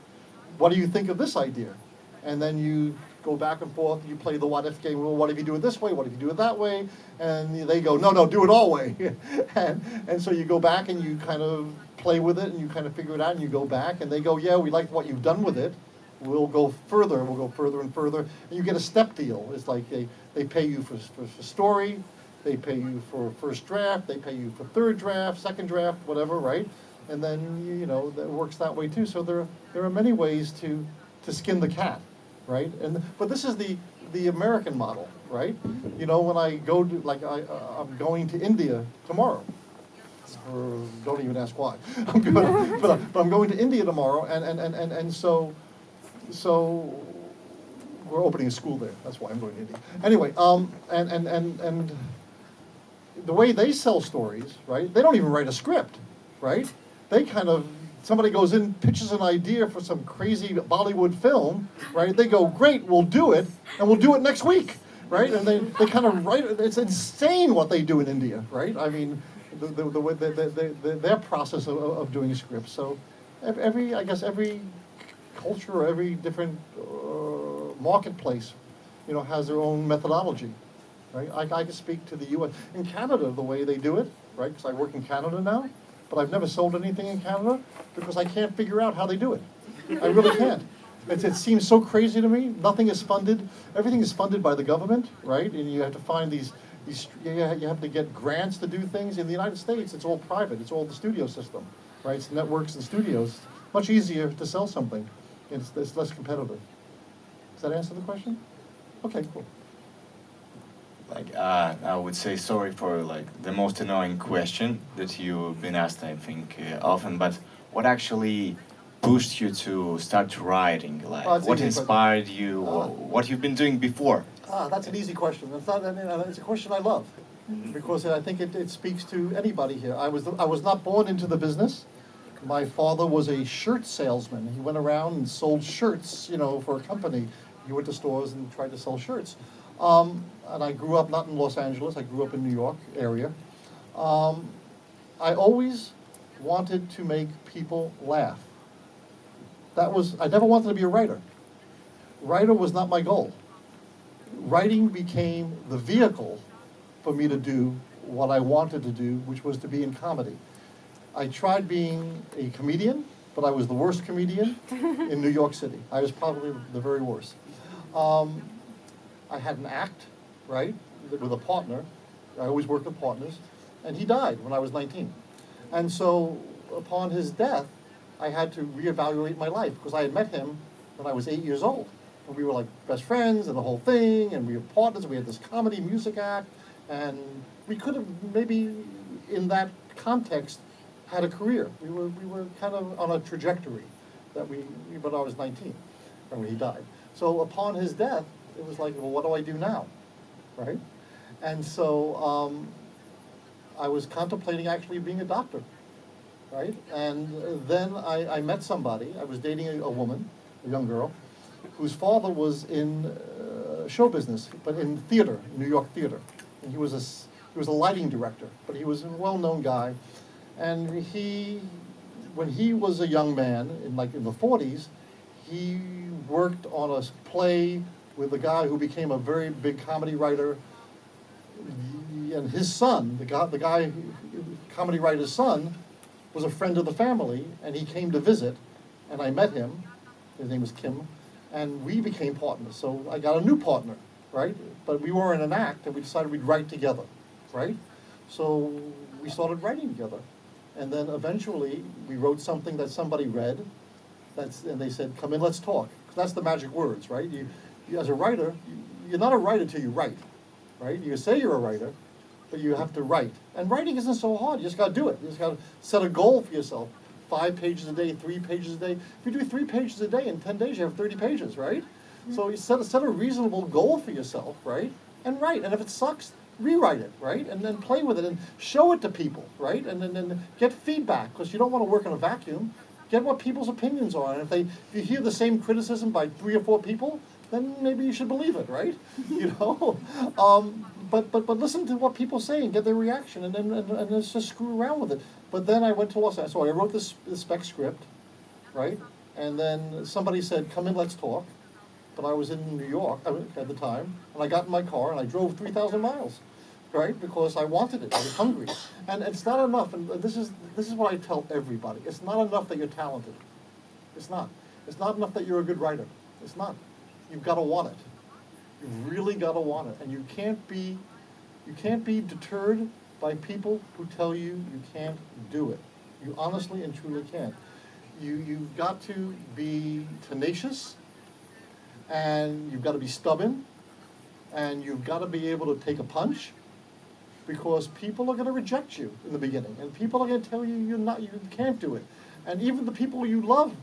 What do you think of this idea? And then you go back and forth, you play the what if game. Well, what if you do it this way? What if you do it that way? And they go, no, do it all way. and so you go back and you kind of play with it and you kind of figure it out and you go back and they go, yeah, we like what you've done with it. We'll go further and further. And you get a step deal. It's like they pay you for story, they pay you for first draft, they pay you for third draft, second draft, whatever, right? And then, you know, that works that way too. So there are many ways to skin the cat, right? But this is the American model, right? You know, when I go to, like, I'm going to India tomorrow. Don't even ask why. But I'm going to India tomorrow, and so we're opening a school there. That's why I'm going to India. Anyway, and the way they sell stories, right? They don't even write a script, right? They kind of, somebody goes in, pitches an idea for some crazy Bollywood film, right? They go, great, we'll do it, and we'll do it next week, right? And they kind of write it. It's insane what they do in India, right? I mean, the way their process of doing scripts. So every culture or every different marketplace, you know, has their own methodology, right? I can speak to the U.S. In Canada, the way they do it, right? Because I work in Canada now, but I've never sold anything in Canada because I can't figure out how they do it. I really can't. It seems so crazy to me. Nothing is funded. Everything is funded by the government, right? And you have to find these you have to get grants to do things. In the United States, it's all private. It's all the studio system, right? It's networks and studios. Much easier to sell something. It's less competitive. Does that answer the question? Okay, cool. Like, I would say sorry for like the most annoying question that you've been asked, I think, often, but what actually pushed you to start writing? Like, what inspired you? What you've been doing before? That's an easy question. It's a question I love because I think it speaks to anybody here. I was not born into the business. My father was a shirt salesman. He went around and sold shirts, you know, for a company. He went to stores and tried to sell shirts. And I grew up not in Los Angeles. I grew up in New York area. I always wanted to make people laugh. I never wanted to be a writer. Writer was not my goal. Writing became the vehicle for me to do what I wanted to do, which was to be in comedy. I tried being a comedian, but I was the worst comedian in New York City. I was probably the very worst. I had an act, right, with a partner. I always worked with partners. And he died when I was 19. And so upon his death, I had to reevaluate my life because I had met him when I was 8 years old. And we were like best friends and the whole thing, and we were partners, and we had this comedy music act, and we could have maybe in that context had a career. We were kind of on a trajectory but I was 19 when he died. So upon his death, it was like, well, what do I do now, right? And so I was contemplating actually being a doctor, right? And then I met somebody. I was dating a woman a young girl, whose father was in show business, but in theater, New York theater. And he was a lighting director, but he was a well-known guy. And when he was a young man, in the 40s, he worked on a play with a guy who became a very big comedy writer. And his son, the guy, comedy writer's son, was a friend of the family, and he came to visit, and I met him. His name was Kim, and we became partners. So I got a new partner, right? But we were in an act, and we decided we'd write together, right? So we started writing together. And then eventually, we wrote something that somebody read, and they said, come in, let's talk. That's the magic words, right? You, as a writer, you're not a writer till you write, right? You say you're a writer, but you have to write. And writing isn't so hard. You just got to do it. You just got to set a goal for yourself. 5 pages a day, 3 pages a day. If you do 3 pages a day, in 10 days, you have 30 pages, right? So you set a reasonable goal for yourself, right? And write. And if it sucks, rewrite it, right? And then play with it and show it to people, right? And then get feedback, because you don't want to work in a vacuum. Get what people's opinions are. And if you hear the same criticism by 3 or 4 people, then maybe you should believe it, right? You know? But listen to what people say and get their reaction, and let's just screw around with it. But then I went to Los Angeles. So I wrote this spec script, right? And then somebody said, come in, let's talk. But I was in New York at the time, and I got in my car and I drove 3,000 miles, right? Because I wanted it. I was hungry. And it's not enough, and this is what I tell everybody. It's not enough that you're talented. It's not. It's not enough that you're a good writer. It's not. You've got to want it. You've really got to want it. And you can't be deterred by people who tell you you can't do it. You honestly and truly can't. You've got to be tenacious, and you've got to be stubborn, and you've got to be able to take a punch, because people are going to reject you in the beginning, and people are going to tell you you can't do it. And even the people you love,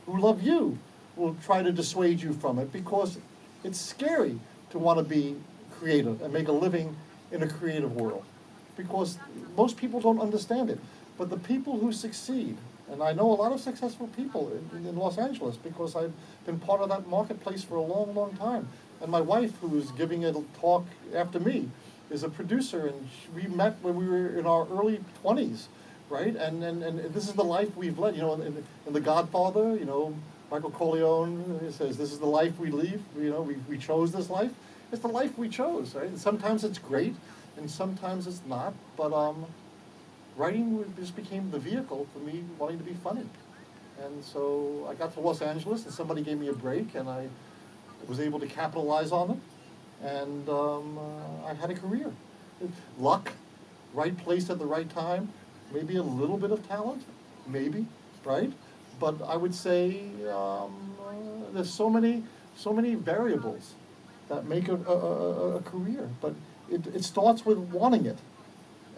who love you, will try to dissuade you from it, because it's scary to want to be creative and make a living in a creative world, because most people don't understand it. But the people who succeed, and I know a lot of successful people in Los Angeles, because I've been part of that marketplace for a long, long time. And my wife, who is giving a talk after me, is a producer, and we met when we were in our early 20s, right? And this is the life we've led. You know, in The Godfather, you know, Michael Corleone says, this is the life we lead. You know, we chose this life. It's the life we chose, right? And sometimes it's great, and sometimes it's not. But writing just became the vehicle for me wanting to be funny. And so I got to Los Angeles, and somebody gave me a break, and I was able to capitalize on it. And I had a career. Luck, right place at the right time, maybe a little bit of talent, maybe, right? But I would say there's so many variables that make a career. But it starts with wanting it,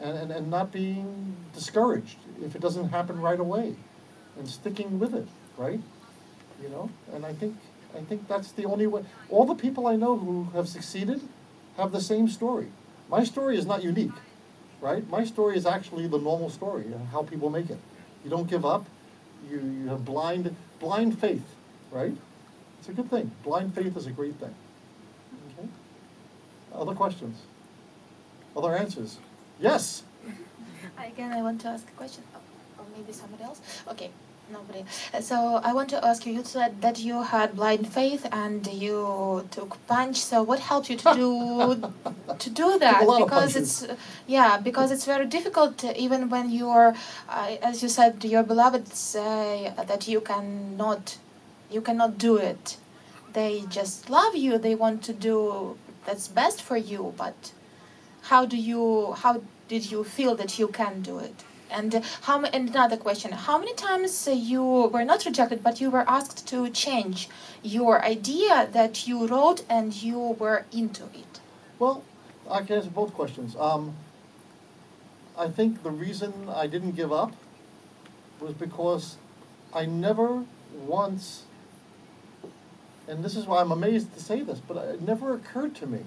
and not being discouraged if it doesn't happen right away, and sticking with it, right? You know, and I think that's the only way. All the people I know who have succeeded have the same story. My story is not unique, right? My story is actually the normal story, how people make it. You don't give up. You have blind faith, right? It's a good thing. Blind faith is a great thing. Okay? Other questions? Other answers? Yes? Again, I want to ask a question. Or maybe somebody else? Okay. Nobody. So I want to ask you, you said that you had blind faith and you took punch. So what helped you to do that? Because it's very difficult, even when you're, as you said, your beloved say that you cannot do it. They just love you. They want to do that's best for you. But how did you feel that you can do it? And another question, how many times you were not rejected, but you were asked to change your idea that you wrote and you were into it? Well, I can answer both questions. I think the reason I didn't give up was because I never once, and this is why I'm amazed to say this, but it never occurred to me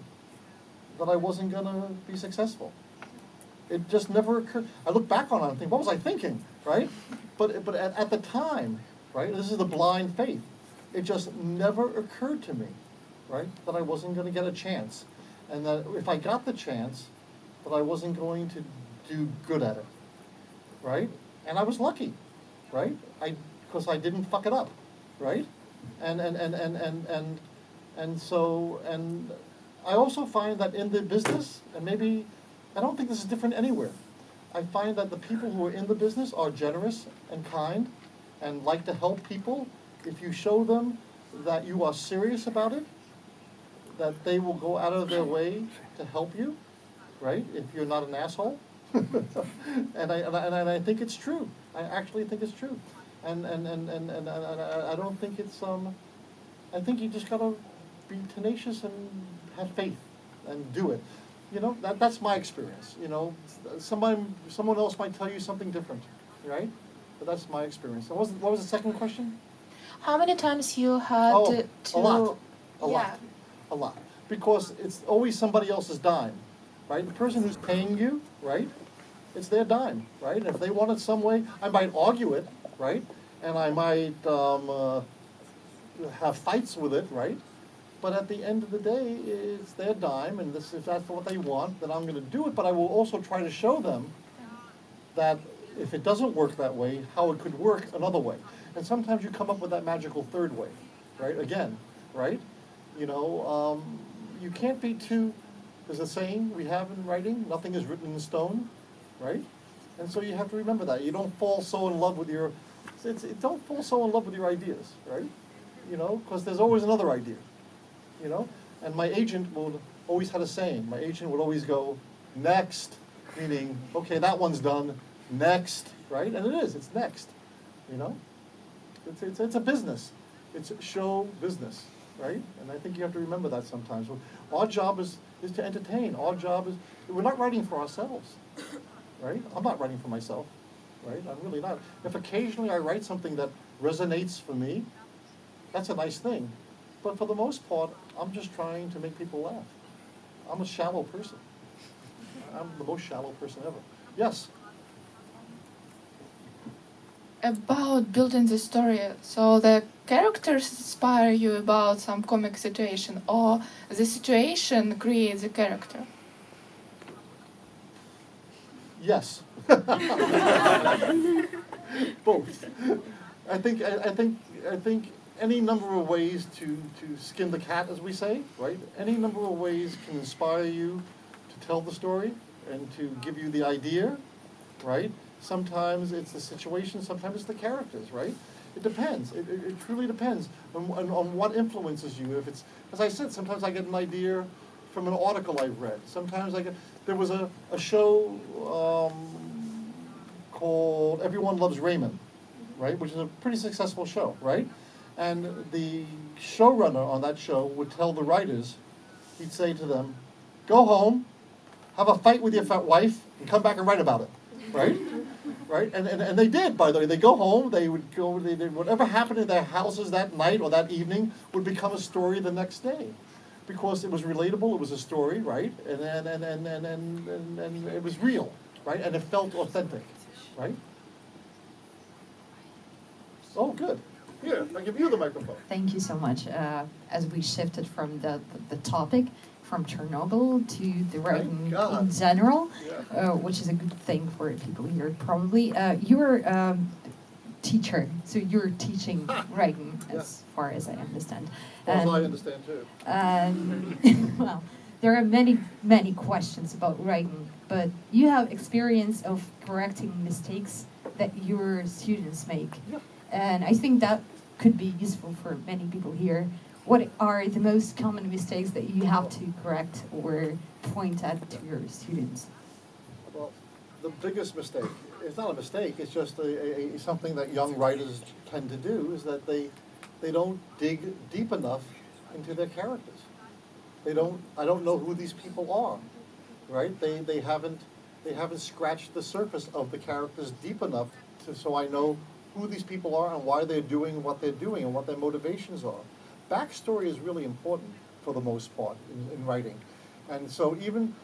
that I wasn't going to be successful. It just never occurred. I look back on it and think, what was I thinking, right? But at the time, right, this is the blind faith. it just never occurred to me, right, that I wasn't going to get a chance. And that if I got the chance, that I wasn't going to do good at it, right? And I was lucky, right? Because I didn't fuck it up, right? And so I also find that in the business, and maybe, I don't think this is different anywhere, I find that the people who are in the business are generous and kind and like to help people. If you show them that you are serious about it, that they will go out of their way to help you, right? If you're not an asshole. and I think it's true. I actually think it's true. And I don't think it's, I think you just gotta be tenacious and have faith and do it. You know, that's my experience. You know, someone else might tell you something different, right? But that's my experience. What was the second question? How many times you had to... A lot. Because it's always somebody else's dime, right? The person who's paying you, right? It's their dime, right? And if they want it some way, I might argue it, right? And I might have fights with it, right? But at the end of the day, it's their dime, and if that's what they want, then I'm going to do it. But I will also try to show them that if it doesn't work that way, how it could work another way. And sometimes you come up with that magical third way, right? Again, right? You know, you can't be too, there's a saying we have in writing, nothing is written in stone, right? And so you have to remember that. You don't fall so in love with your, don't fall so in love with your ideas, right? You know, because there's always another idea, you know? And my agent would always had a saying. My agent would always go, next, meaning, okay, that one's done, next, right? And it is, it's next, you know? It's a business. It's show business. Right? And I think you have to remember that sometimes. Our job is to entertain. Our job is, we're not writing for ourselves, right? I'm not writing for myself, right? I'm really not. If occasionally I write something that resonates for me, that's a nice thing. But for the most part, I'm just trying to make people laugh. I'm a shallow person. I'm the most shallow person ever. Yes? About building the story, so the characters inspire you about some comic situation, or the situation creates the character? Yes. Both. I think any number of ways to skin the cat, as we say, right? Any number of ways can inspire you to tell the story and to give you the idea, right? Sometimes it's the situation, sometimes it's the characters, right? It depends. It truly depends on what influences you. If it's, as I said, sometimes I get an idea from an article I've read. Sometimes there was a show called Everyone Loves Raymond, right? Which is a pretty successful show, right? And the showrunner on that show would tell the writers, he'd say to them, go home, have a fight with your wife, and come back and write about it, right? Right, and they did, by the way. They go home, they would go, whatever happened in their houses that night or that evening would become a story the next day. Because it was relatable, it was a story, right? And it was real, right? And it felt authentic, right? Oh, good. Here, I give you the microphone. Thank you so much. As we shifted from the topic, from Chernobyl to the writing in general, which is a good thing for people here probably. You're a teacher, so you're teaching writing as far as I understand. Well, I understand too. Well, there are many questions about writing, but you have experience of correcting mistakes that your students make. And I think that could be useful for many people here. What are the most common mistakes that you have to correct or point at to your students? Well, the biggest mistake, it's not a mistake, it's just something that young writers tend to do, is that they don't dig deep enough into their characters. I don't know who these people are, right? They haven't scratched the surface of the characters deep enough so I know who these people are and why they're doing what they're doing and what their motivations are. Backstory is really important for the most part in writing. And so even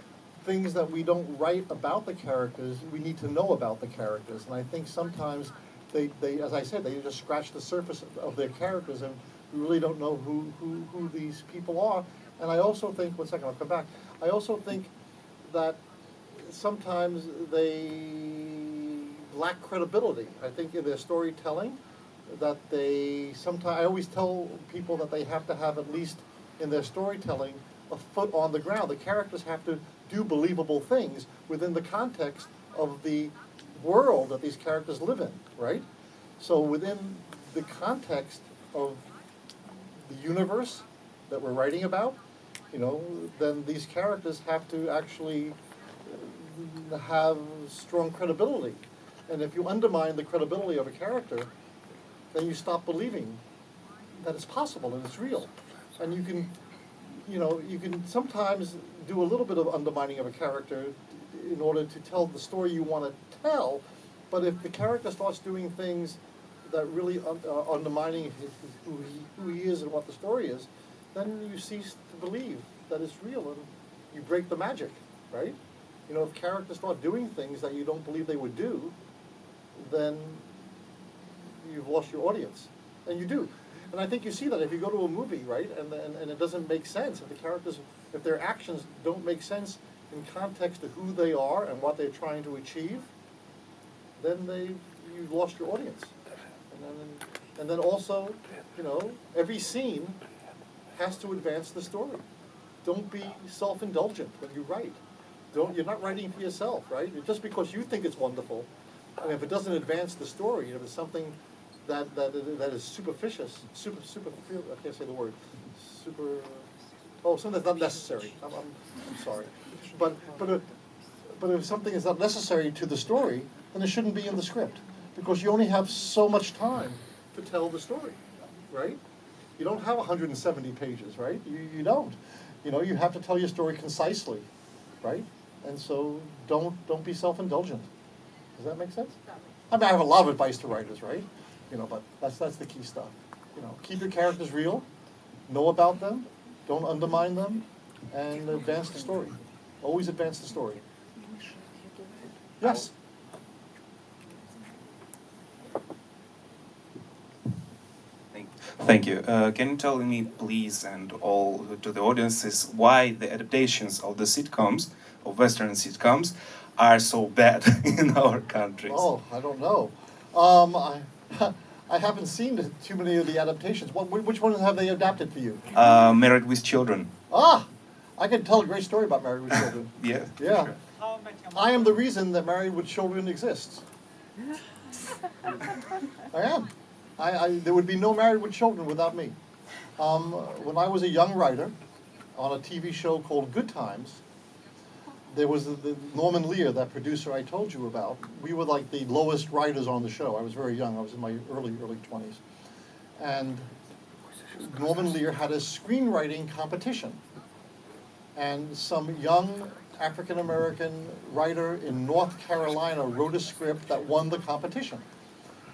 things that we don't write about the characters, we need to know about the characters. And I think sometimes they as I said, they just scratch the surface of their characters, and We really don't know who these people are. And I also think, one second, I'll come back. I also think that sometimes they lack credibility. I think in their storytelling, that they sometimes, I always tell people that they have to have at least in their storytelling a foot on the ground. The characters have to do believable things within the context of the world that these characters live in, right? So within the context of the universe that we're writing about, you know, then these characters have to actually have strong credibility. And if you undermine the credibility of a character, then you stop believing that it's possible and it's real. And you can, you know, you can sometimes do a little bit of undermining of a character in order to tell the story you want to tell, but if the character starts doing things that really are undermining who he is and what the story is, then you cease to believe that it's real and you break the magic, right? You know, if characters start doing things that you don't believe they would do, then you've lost your audience, and you do. And I think you see that if you go to a movie, right, and it doesn't make sense, if the characters, if their actions don't make sense in context of who they are and what they're trying to achieve, then you've lost your audience. And then also, you know, every scene has to advance the story. Don't be self-indulgent when you write. You're not writing for yourself, right? Just because you think it's wonderful, and if it doesn't advance the story, if it's something that is superficial, I can't say the word, something that's not necessary. I'm sorry, but if something is not necessary to the story, then it shouldn't be in the script, because you only have so much time to tell the story, right? You don't have 170 pages, right? You don't. You know, you have to tell your story concisely, right? And so don't be self-indulgent. Does that make sense? I mean, I have a lot of advice to writers, right? You know, but that's the key stuff. You know, keep your characters real, know about them, don't undermine them, and advance the story. Always advance the story. Yes? Thank you. Can you tell me, please, and all to the audiences, why the adaptations of the sitcoms, of Western sitcoms, are so bad in our countries? Oh, I don't know. I haven't seen too many of the adaptations. Which ones have they adapted for you? Married with Children. Ah, I can tell a great story about Married with Children. Yeah. Yeah. I am the reason that Married with Children exists. I am. There would be no Married with Children without me. When I was a young writer on a TV show called Good Times, there was the Norman Lear, that producer I told you about. We were like the lowest writers on the show. I was very young. I was in my early 20s. And Norman Lear had a screenwriting competition. And some young African-American writer in North Carolina wrote a script that won the competition.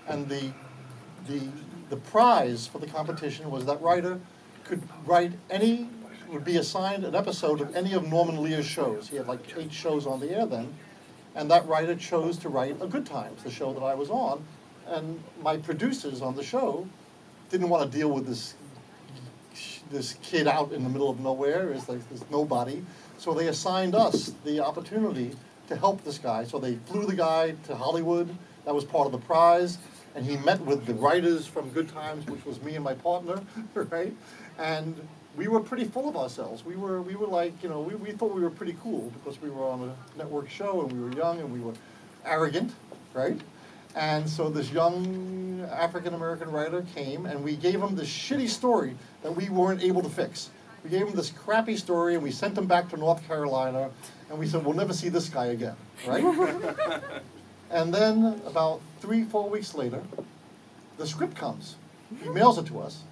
And the prize for the competition was that writer could write would be assigned an episode of any of Norman Lear's shows. He had like 8 shows on the air then, and that writer chose to write A Good Times, the show that I was on, and my producers on the show didn't want to deal with this kid out in the middle of nowhere, this nobody, so they assigned us the opportunity to help this guy. So they flew the guy to Hollywood. That was part of the prize. And he met with the writers from Good Times, which was me and my partner, right? And we were pretty full of ourselves. We were like, you know, we thought we were pretty cool because we were on a network show and we were young and we were arrogant, right? And so this young African-American writer came and we gave him this shitty story that we weren't able to fix. We gave him this crappy story and we sent him back to North Carolina and we said, we'll never see this guy again, right? And then about 3-4 weeks later, the script comes. He mails it to us.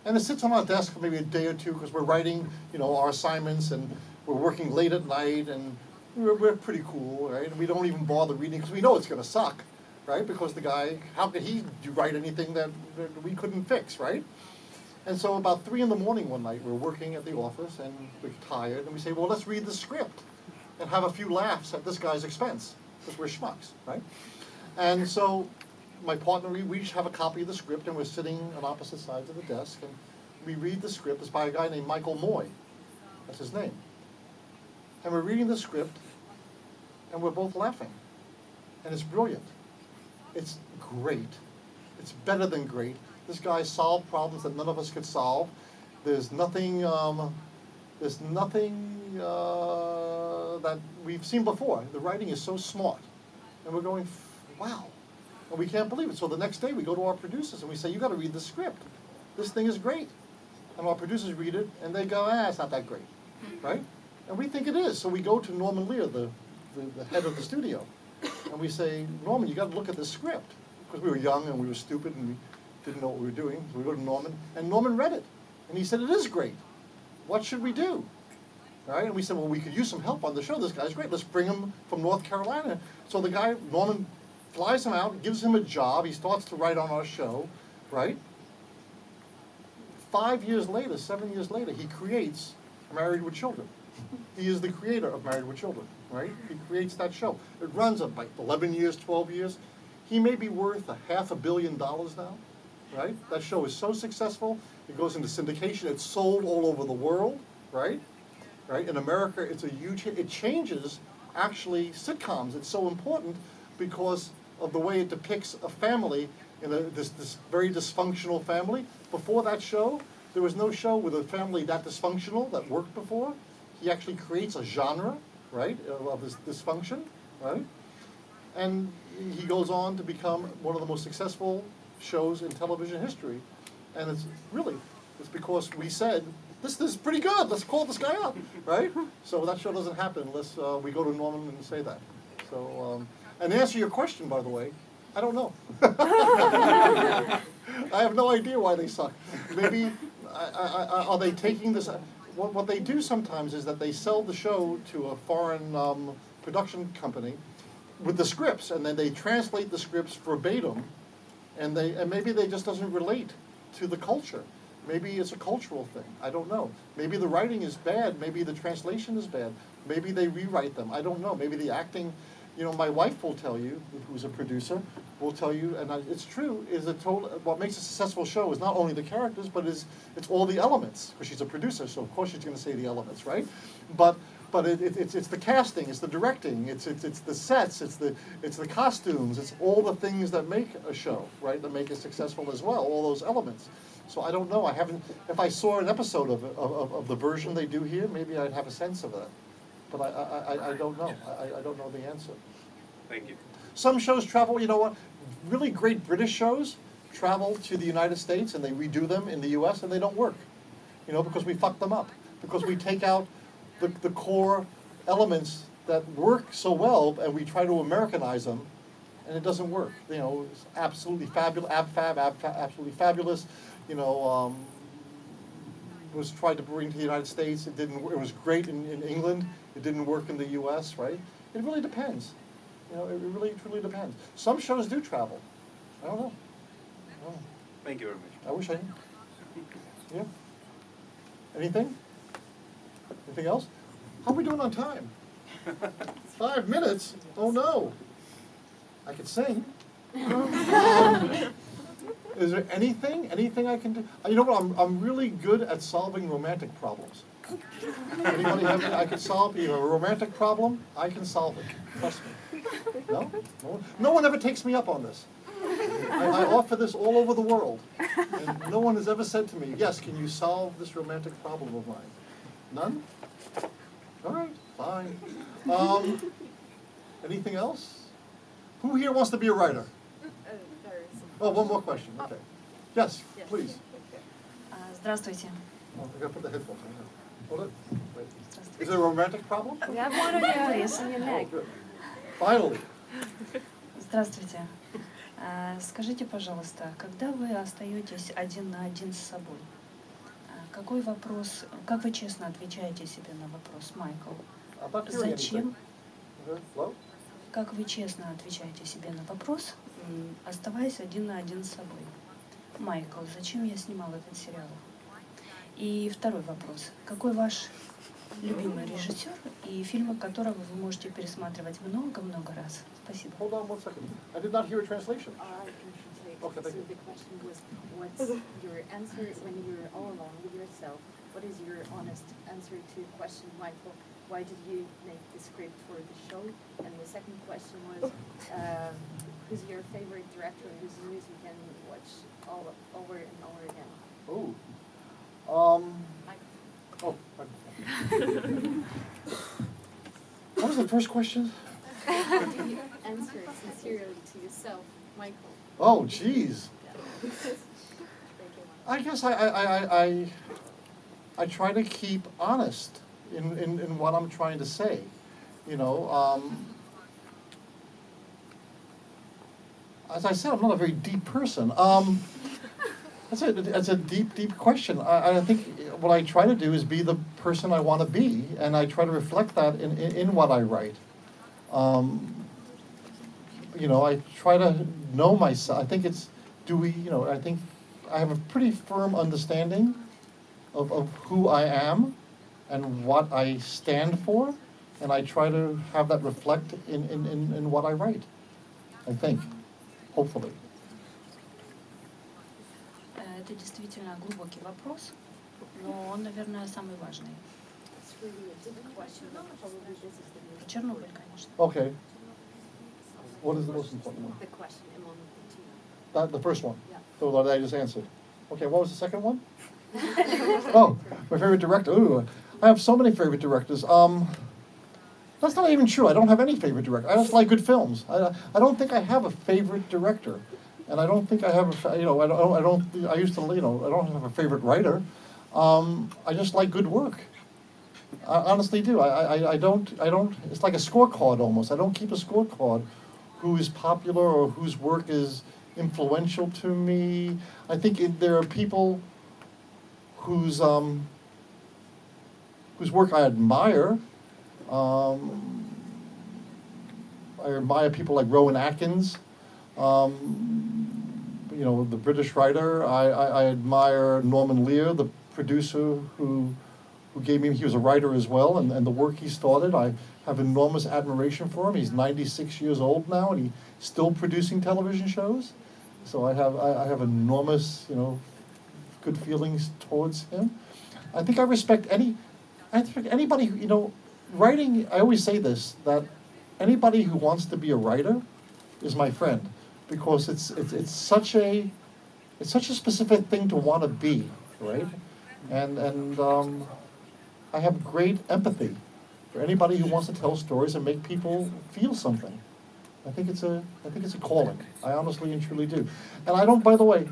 And it sits on our desk for maybe a day or two because we're writing, you know, our assignments and we're working late at night and we're pretty cool, right? And we don't even bother reading because we know it's going to suck, right? Because the guy, how could he write anything that we couldn't fix, right? And so about 3 in the morning one night, we're working at the office and we're tired and we say, well, let's read the script and have a few laughs at this guy's expense because we're schmucks, right? And so my partner, we each have a copy of the script and we're sitting on opposite sides of the desk and we read the script. It's by a guy named Michael Moy. That's his name. And we're reading the script, and we're both laughing. And it's brilliant. It's great. It's better than great. This guy solved problems that none of us could solve. There's nothing that we've seen before. The writing is so smart. And we're going, wow. And we can't believe it. So the next day we go to our producers and we say, you got to read the script. This thing is great. And our producers read it and they go, it's not that great. Right? And we think it is. So we go to Norman Lear, the head of the studio. And we say, Norman, you got to look at this script. Because we were young and we were stupid and we didn't know what we were doing. So we go to Norman, and Norman read it. And he said, it is great. What should we do? All right? And we said, well, we could use some help on the show. This guy's great. Let's bring him from North Carolina. So the guy, Norman, flies him out, gives him a job. He starts to write on our show, right? 5 years later, 7 years later, he creates Married with Children. He is the creator of Married with Children, right? He creates that show. It runs up like 11 years, 12 years. He may be worth $500 million now, right? That show is so successful. It goes into syndication. It's sold all over the world, right? Right? In America, it's a huge hit. It changes, actually, sitcoms. It's so important because of the way it depicts a family in this very dysfunctional family. Before that show, there was no show with a family that dysfunctional that worked before. He actually creates a genre, right, of this dysfunction, right? And he goes on to become one of the most successful shows in television history. And it's because we said, this is pretty good, let's call this guy up, right? So that show doesn't happen unless we go to Norman and say that. So, and to answer your question, by the way, I don't know. I have no idea why they suck. Maybe, are they taking this? What they do sometimes is that they sell the show to a foreign production company with the scripts, and then they translate the scripts verbatim, and maybe they just doesn't relate to the culture. Maybe it's a cultural thing. I don't know. Maybe the writing is bad. Maybe the translation is bad. Maybe they rewrite them. I don't know. Maybe the acting. My wife will tell you, who's a producer, will tell you, and it's true, what makes a successful show is not only the characters, but it's all the elements, because she's a producer, so of course she's going to say the elements, right? But it's the casting, it's the directing, it's the sets, it's the costumes, it's all the things that make a show, right? That make it successful as well, all those elements. So I don't know. If I saw an episode of the version they do here, maybe I'd have a sense of that. But I don't know. I don't know the answer. Thank you. Some shows travel, you know what? Really great British shows travel to the United States and they redo them in the US and they don't work. Because we fuck them up. Because we take out the core elements that work so well and we try to Americanize them and it doesn't work. It's absolutely fabulous, absolutely fabulous. Was tried to bring to the United States. It didn't. It was great in England. It didn't work in the U.S. Right? It really depends. It really truly depends. Some shows do travel. I don't know. Thank you very much. I wish I knew. Yeah. Anything? Anything else? How are we doing on time? 5 minutes? Oh no. I could sing. Is there anything I can do? You know what? I'm really good at solving romantic problems. Anybody have? I can solve a romantic problem. I can solve it. Trust me. No one ever takes me up on this. I offer this all over the world, and no one has ever said to me, "Yes, can you solve this romantic problem of mine?" None. All right, fine. Anything else? Who here wants to be a writer? Oh, one more question. Okay. Yes, please. Здравствуйте. Oh, I gotta put the headphones on. Hold it. Wait. Is there a romantic problem? We have one on your leg. Good. Finally. Здравствуйте. Скажите, пожалуйста, когда вы остаетесь один на один с собой, какой вопрос, как вы честно отвечаете себе на вопрос, Майкл? Зачем? Как вы честно отвечаете себе на вопрос, оставаясь один на один с собой? Майкл, зачем я снимал этот сериал? И второй вопрос. Какой ваш любимый режиссер и фильмы которого вы можете пересматривать много-много раз? Спасибо. Hold on 1 second. I did not hear a translation. Okay, thank So you. the question was, what's your answer when you're all alone with yourself? What is your honest answer to question, Michael? Why did you make the script for the show? And the second question was, who's your favorite director whose movies you can watch all over and over again? Oh. Oh. What was the first question? How do you answer it sincerely to yourself, Michael? Oh, jeez. I guess I try to keep honest in what I'm trying to say. You know, as I said, I'm not a very deep person. That's a deep question. I think what I try to do is be the person I want to be, and I try to reflect that in what I write. You know, I try to know myself. I think I think I have a pretty firm understanding of who I am and what I stand for, and I try to have that reflect in what I write, I think, hopefully. Это действительно глубокий вопрос, но он, наверное, самый важный. It's really a deep question, but probably this is the most Чернобыль, конечно. Okay. What is the most important one? The question among the two. The first one? Yeah. The one that I just answered. Okay, what was the second one? Oh, my favorite director. Ooh, I have so many favorite directors. That's not even true. I don't have any favorite director. I just like good films. I don't think I have a favorite director, and I don't think I have I don't have a favorite writer. I just like good work. I honestly do. I don't. It's like a scorecard almost. I don't keep a scorecard. Who is popular or whose work is influential to me? I think there are people whose work I admire. I admire people like Rowan Atkins, you know, the British writer. I admire Norman Lear, the producer who gave me, he was a writer as well, and the work he started, I have enormous admiration for him. He's 96 years old now, and he's still producing television shows. So I have enormous, you know, good feelings towards him. I think I respect anybody who, you know, writing, I always say this, that anybody who wants to be a writer is my friend, because it's such a specific thing to want to be, right? And I have great empathy for anybody who wants to tell stories and make people feel something. I think it's a calling. I honestly and truly do. And I don't, by the way,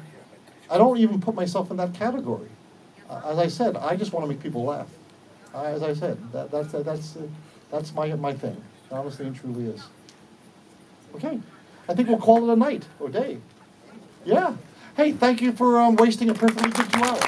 I don't even put myself in that category. As I said, I just want to make people laugh. As I said, that's my thing. It honestly and truly is. Okay, I think we'll call it a night or day. Yeah. Hey, thank you for wasting a perfectly good 2 hours.